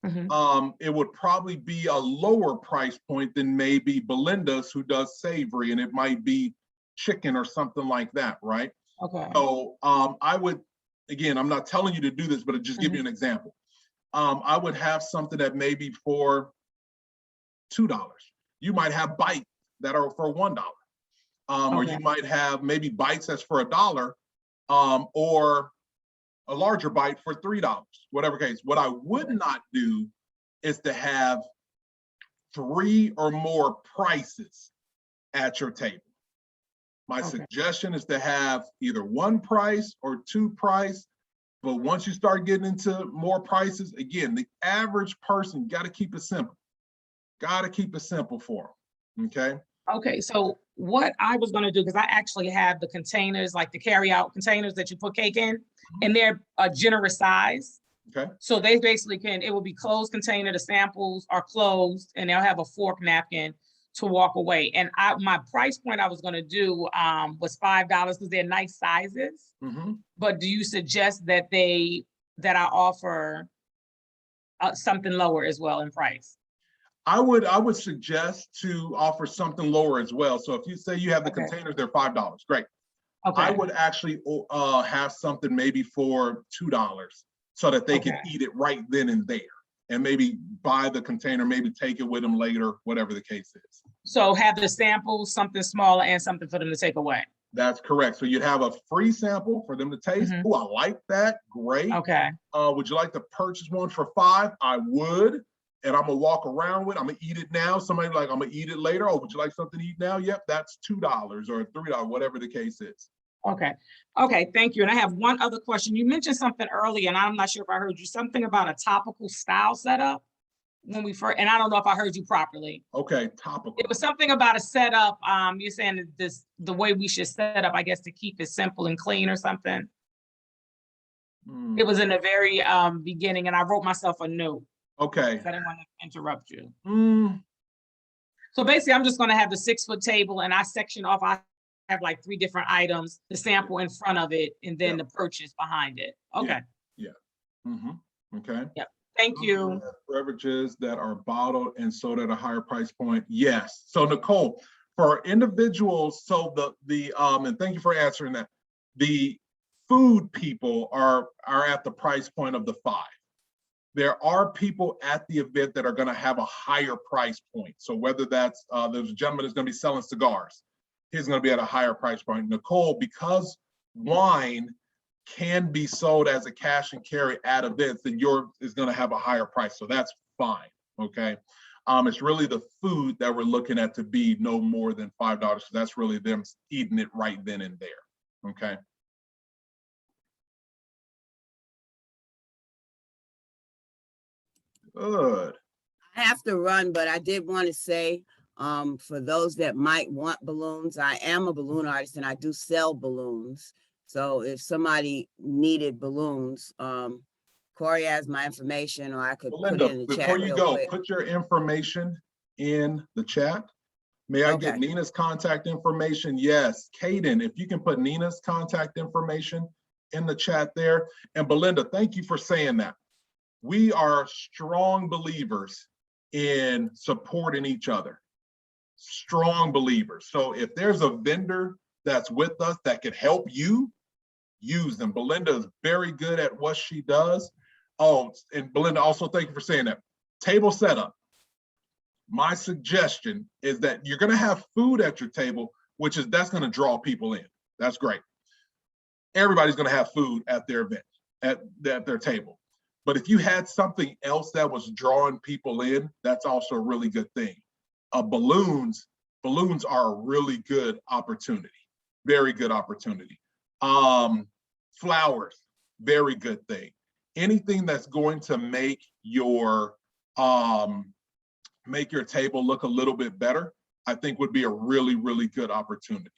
it would probably be a lower price point than maybe Belinda's, who does savory, and it might be chicken or something like that, right? Okay. So I would, again, I'm not telling you to do this, but I'll just give you an example. I would have something that may be for $2. You might have bites that are for $1. Or you might have maybe bites that's for $1, or a larger bite for $3, whatever case. What I would not do is to have 3 or more prices at your table. My suggestion is to have either 1 price or 2 price, but once you start getting into more prices, again, the average person, got to keep it simple. Got to keep it simple for them, okay? Okay, so what I was gonna do, because I actually have the containers, like the carry-out containers that you put cake in, and they're a generous size. Okay. So they basically it will be closed container, the samples are closed, and they'll have a fork napkin to walk away. And my price point I was gonna do was $5 because they're nice sizes. But do you suggest that I offer something lower as well in price? I would suggest to offer something lower as well. So if you say you have the containers, they're $5, great. Okay. I would actually have something maybe for $2 so that they can eat it right then and there, and maybe buy the container, maybe take it with them later, whatever the case is. So have the samples, something smaller and something for them to take away. That's correct. So you'd have a free sample for them to taste. Oh, I like that. Great. Okay. Would you like to purchase one for $5? I would. And I'm gonna walk around with it. I'm gonna eat it now. Somebody like, I'm gonna eat it later. Oh, would you like something to eat now? Yep, that's $2 or $3, whatever the case is. Okay. Okay, thank you. And I have one other question. You mentioned something earlier, and I'm not sure if I heard you, something about a topical style setup when we first, and I don't know if I heard you properly. Okay, topical. It was something about a setup. You're saying that the way we should set up, I guess, to keep it simple and clean or something. It was in the very beginning, and I wrote myself a note. Okay. I didn't want to interrupt you. So basically, I'm just going to have the 6-foot table, and I section off. I have like 3 different items, the sample in front of it, and then the purchase behind it. Okay. Yeah. Okay. Yep. Thank you. Beverages that are bottled and sold at a higher price point. Yes. So Nicole, for individuals, so the and thank you for answering that. The food people are at the price point of the 5. There are people at the event that are going to have a higher price point. So whether that's, there's a gentleman that's going to be selling cigars. He's going to be at a higher price point. Nicole, because wine can be sold as a cash and carry at events, then yours is going to have a higher price. So that's fine, okay? It's really the food that we're looking at to be no more than $5. So that's really them eating it right then and there, okay? Good. I have to run, but I did want to say, for those that might want balloons, I am a balloon artist and I do sell balloons. So if somebody needed balloons, Corey has my information, or I could Belinda, put it in the chat. before you go, put your information in the chat. May I get Nina's contact information? Yes. Kaden, if you can put Nina's contact information in the chat there. And Belinda, thank you for saying that. We are strong believers in supporting each other. Strong believers. So if there's a vendor that's with us that could help you, use them. Belinda is very good at what she does. Oh, and Belinda, also thank you for saying that. Table setup. My suggestion is that you're going to have food at your table, that's going to draw people in. That's great. Everybody's going to have food at their event, at their table. But if you had something else that was drawing people in, that's also a really good thing. Balloons are a really good opportunity, very good opportunity. Flowers, very good thing. Anything that's going to make your table look a little bit better, I think would be a really, really good opportunity.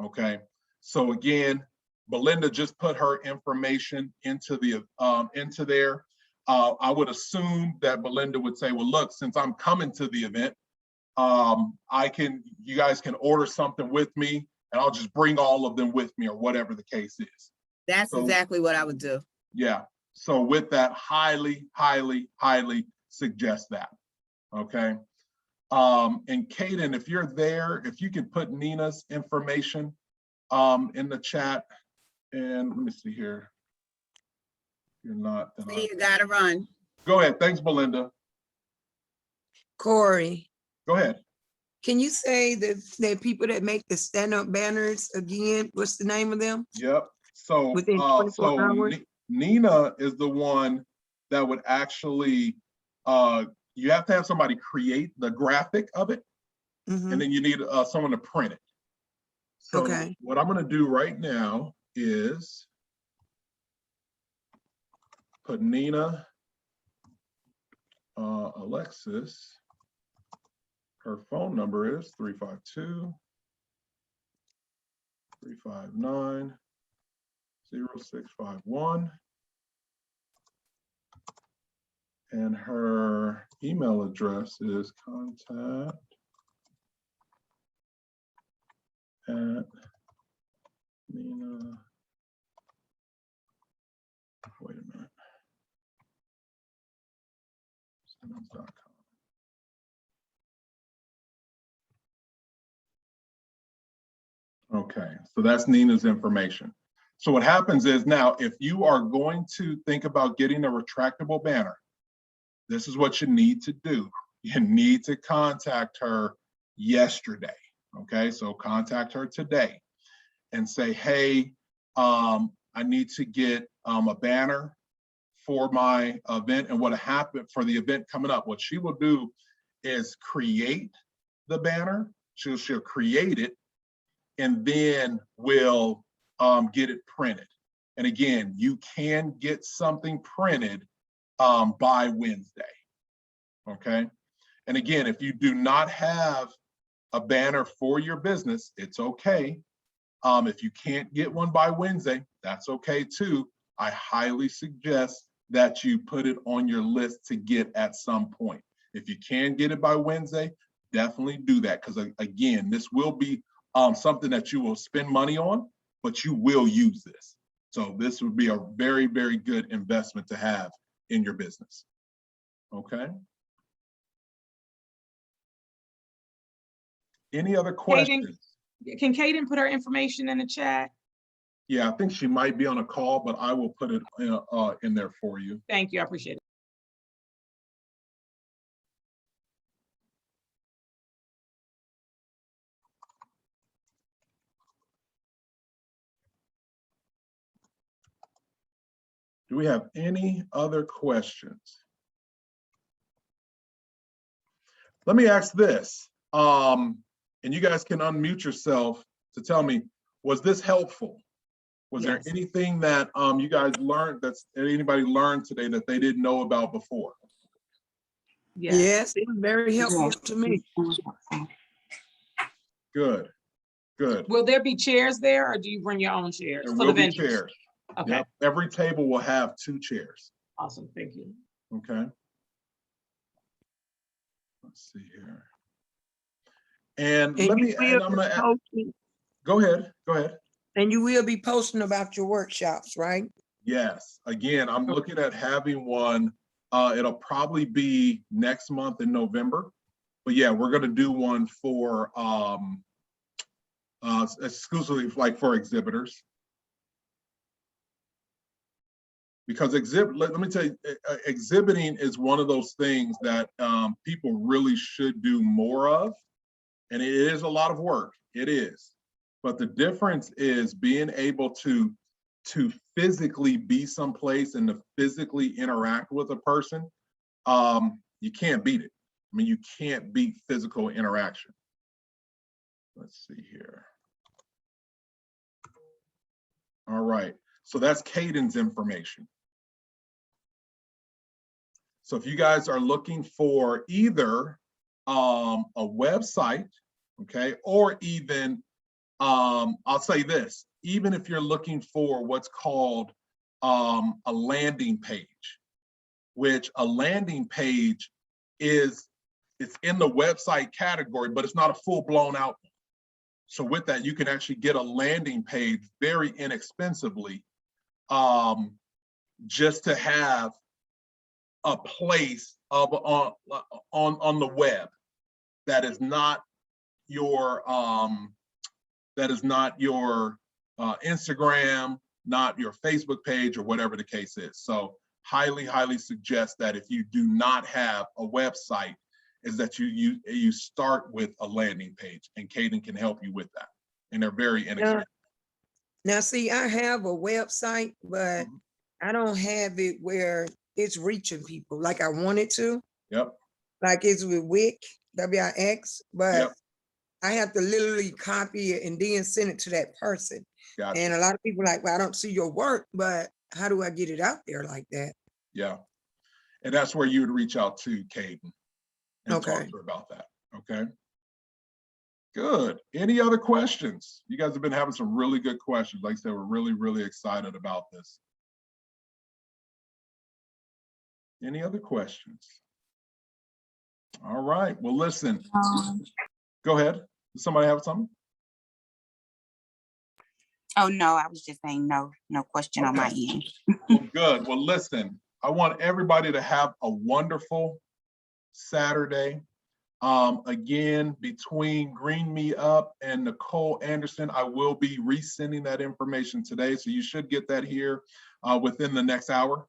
Okay, so again, Belinda just put her information into there. I would assume that Belinda would say, well, look, since I'm coming to the event, you guys can order something with me and I'll just bring all of them with me, or whatever the case is. That's exactly what I would do. Yeah, so with that, highly, highly, highly suggest that, okay? And Kaden, if you're there, if you can put Nina's information in the chat. And let me see here. If you're not, then See, you gotta run. Go ahead. Thanks, Belinda. Corey, Go ahead. can you say the people that make the stand-up banners again? What's the name of them? Yep. So, Within 24 hours? Nina is the one that would actually you have to have somebody create the graphic of it, Mhm. and then you need someone to print it. So Okay. what I'm gonna do right now is put Nina, Alexis, her phone number is 352-359-0651. And her email address is contact at Nina. Wait a minute. Simmons.com. Okay, so that's Nina's information. So what happens is now, if you are going to think about getting a retractable banner, this is what you need to do. You need to contact her yesterday. Okay, so contact her today and say, hey, I need to get a banner for my event and what happened for the event coming up. What she will do is create the banner. She'll create it and then we'll get it printed. And again, you can get something printed by Wednesday, okay? And again, if you do not have a banner for your business, it's okay. If you can't get one by Wednesday, that's okay too. I highly suggest that you put it on your list to get at some point. If you can get it by Wednesday, definitely do that, because again, this will be something that you will spend money on, but you will use this. So this would be a very, very good investment to have in your business. Okay. Any other questions? Can Kaden put her information in the chat? Yeah, I think she might be on a call, but I will put it in there for you. Thank you, I appreciate it. Do we have any other questions? Let me ask this, and you guys can unmute yourself to tell me, was this helpful? Was there anything that you guys learned, that's anybody learned today that they didn't know about before? Yes, it was very helpful to me. Good, good. Will there be chairs there, or do you bring your own chairs? There for will the be vendors? chairs. Okay. Yep. Every table will have 2 chairs. Awesome, thank you. Okay. Let's see here. And let me, and I'm gonna, go ahead, go ahead. And you will be posting about your workshops, right? Yes, again, I'm looking at having one, it'll probably be next month in November. But yeah, we're gonna do one for, exclusively like for exhibitors. Because let me tell you, exhibiting is one of those things that people really should do more of. And it is a lot of work, it is. But the difference is being able to physically be someplace and to physically interact with a person. You can't beat it. I mean, you can't beat physical interaction. Let's see here. All right, so that's Caden's information. So if you guys are looking for either a website, okay, or even, I'll say this, even if you're looking for what's called a landing page, which a landing page is, it's in the website category, but it's not a full-blown out one. So with that, you can actually get a landing page very inexpensively, just to have a place of on the web that is not your Instagram, not your Facebook page, or whatever the case is. So highly suggest that if you do not have a website, is that you start with a landing page, and Kaden can help you with that. And they're very inexpensive. Now, see, I have a website, but I don't have it where it's reaching people like I want it to. Yep. like it's with WIC, WIX, but Yep. I have to literally copy it and then send it to that person. Gotcha. And a lot of people are like, well, I don't see your work, but how do I get it out there like that? Yeah. And that's where you would reach out to Caden and talk Okay. to her about that. Okay. Good. Any other questions? You guys have been having some really good questions. Like I said, we're really, really excited about this. Any other questions? All right. Well, listen, go ahead. Does somebody have something? Oh, no, I was just saying no question on my end. Well, good. Well, listen, I want everybody to have a wonderful Saturday. Again, between Green Me Up and Nicole Anderson, I will be resending that information today. So you should get that here within the next hour.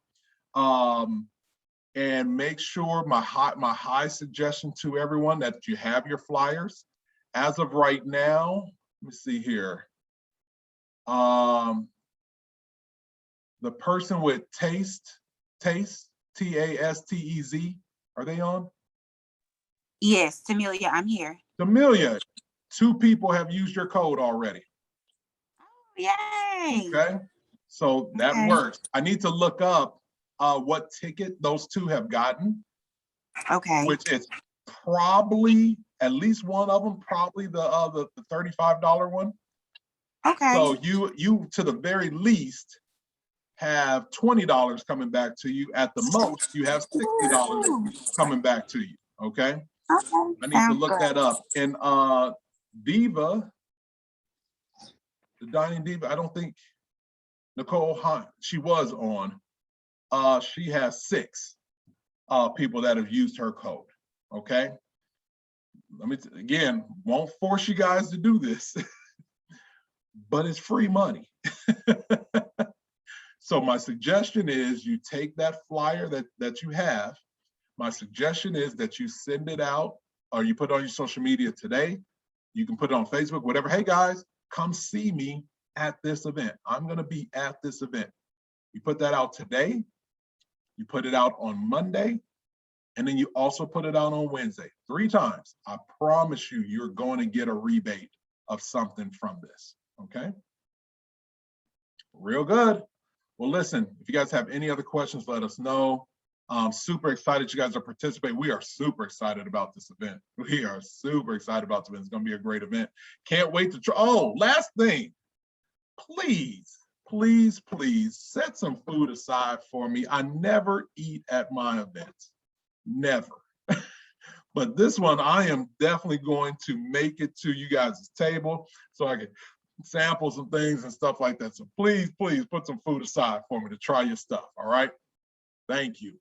And make sure my high suggestion to everyone that you have your flyers. As of right now, let me see here. The person with Taste, T-A-S-T-E-Z, are they on? Yes, Tamelia, I'm here. Tamelia, 2 people have used your code already. Yay. Okay, so that works. I need to look up what ticket those 2 have gotten. Okay. Which is probably, at least one of them, probably the $35 one. Okay. So you to the very least have $20 coming back to you. At the most, you have $60 coming back to you. Okay. Okay. I need to look that up. And Diva, the Dining Diva, I don't think Nicole Hunt, she was on. She has 6 people that have used her code. Okay. Let me again, won't force you guys to do this, but it's free money. So my suggestion is you take that flyer that you have. My suggestion is that you send it out or you put it on your social media today. You can put it on Facebook, whatever. Hey guys, come see me at this event. I'm going to be at this event. You put that out today. You put it out on Monday. And then you also put it out on Wednesday, 3 times. I promise you, you're going to get a rebate of something from this, okay? Real good. Well, listen, if you guys have any other questions, let us know. I'm super excited you guys are participating. We are super excited about this event. We are super excited about this event. It's going to be a great event. Can't wait to try. Oh, last thing, please, please, please set some food aside for me. I never eat at my events. Never. But this one, I am definitely going to make it to you guys' table so I can sample some things and stuff like that. So please, please put some food aside for me to try your stuff. All right. Thank you.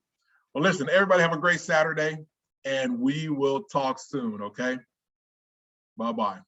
Well, listen, everybody have a great Saturday and we will talk soon. Okay. Bye-bye.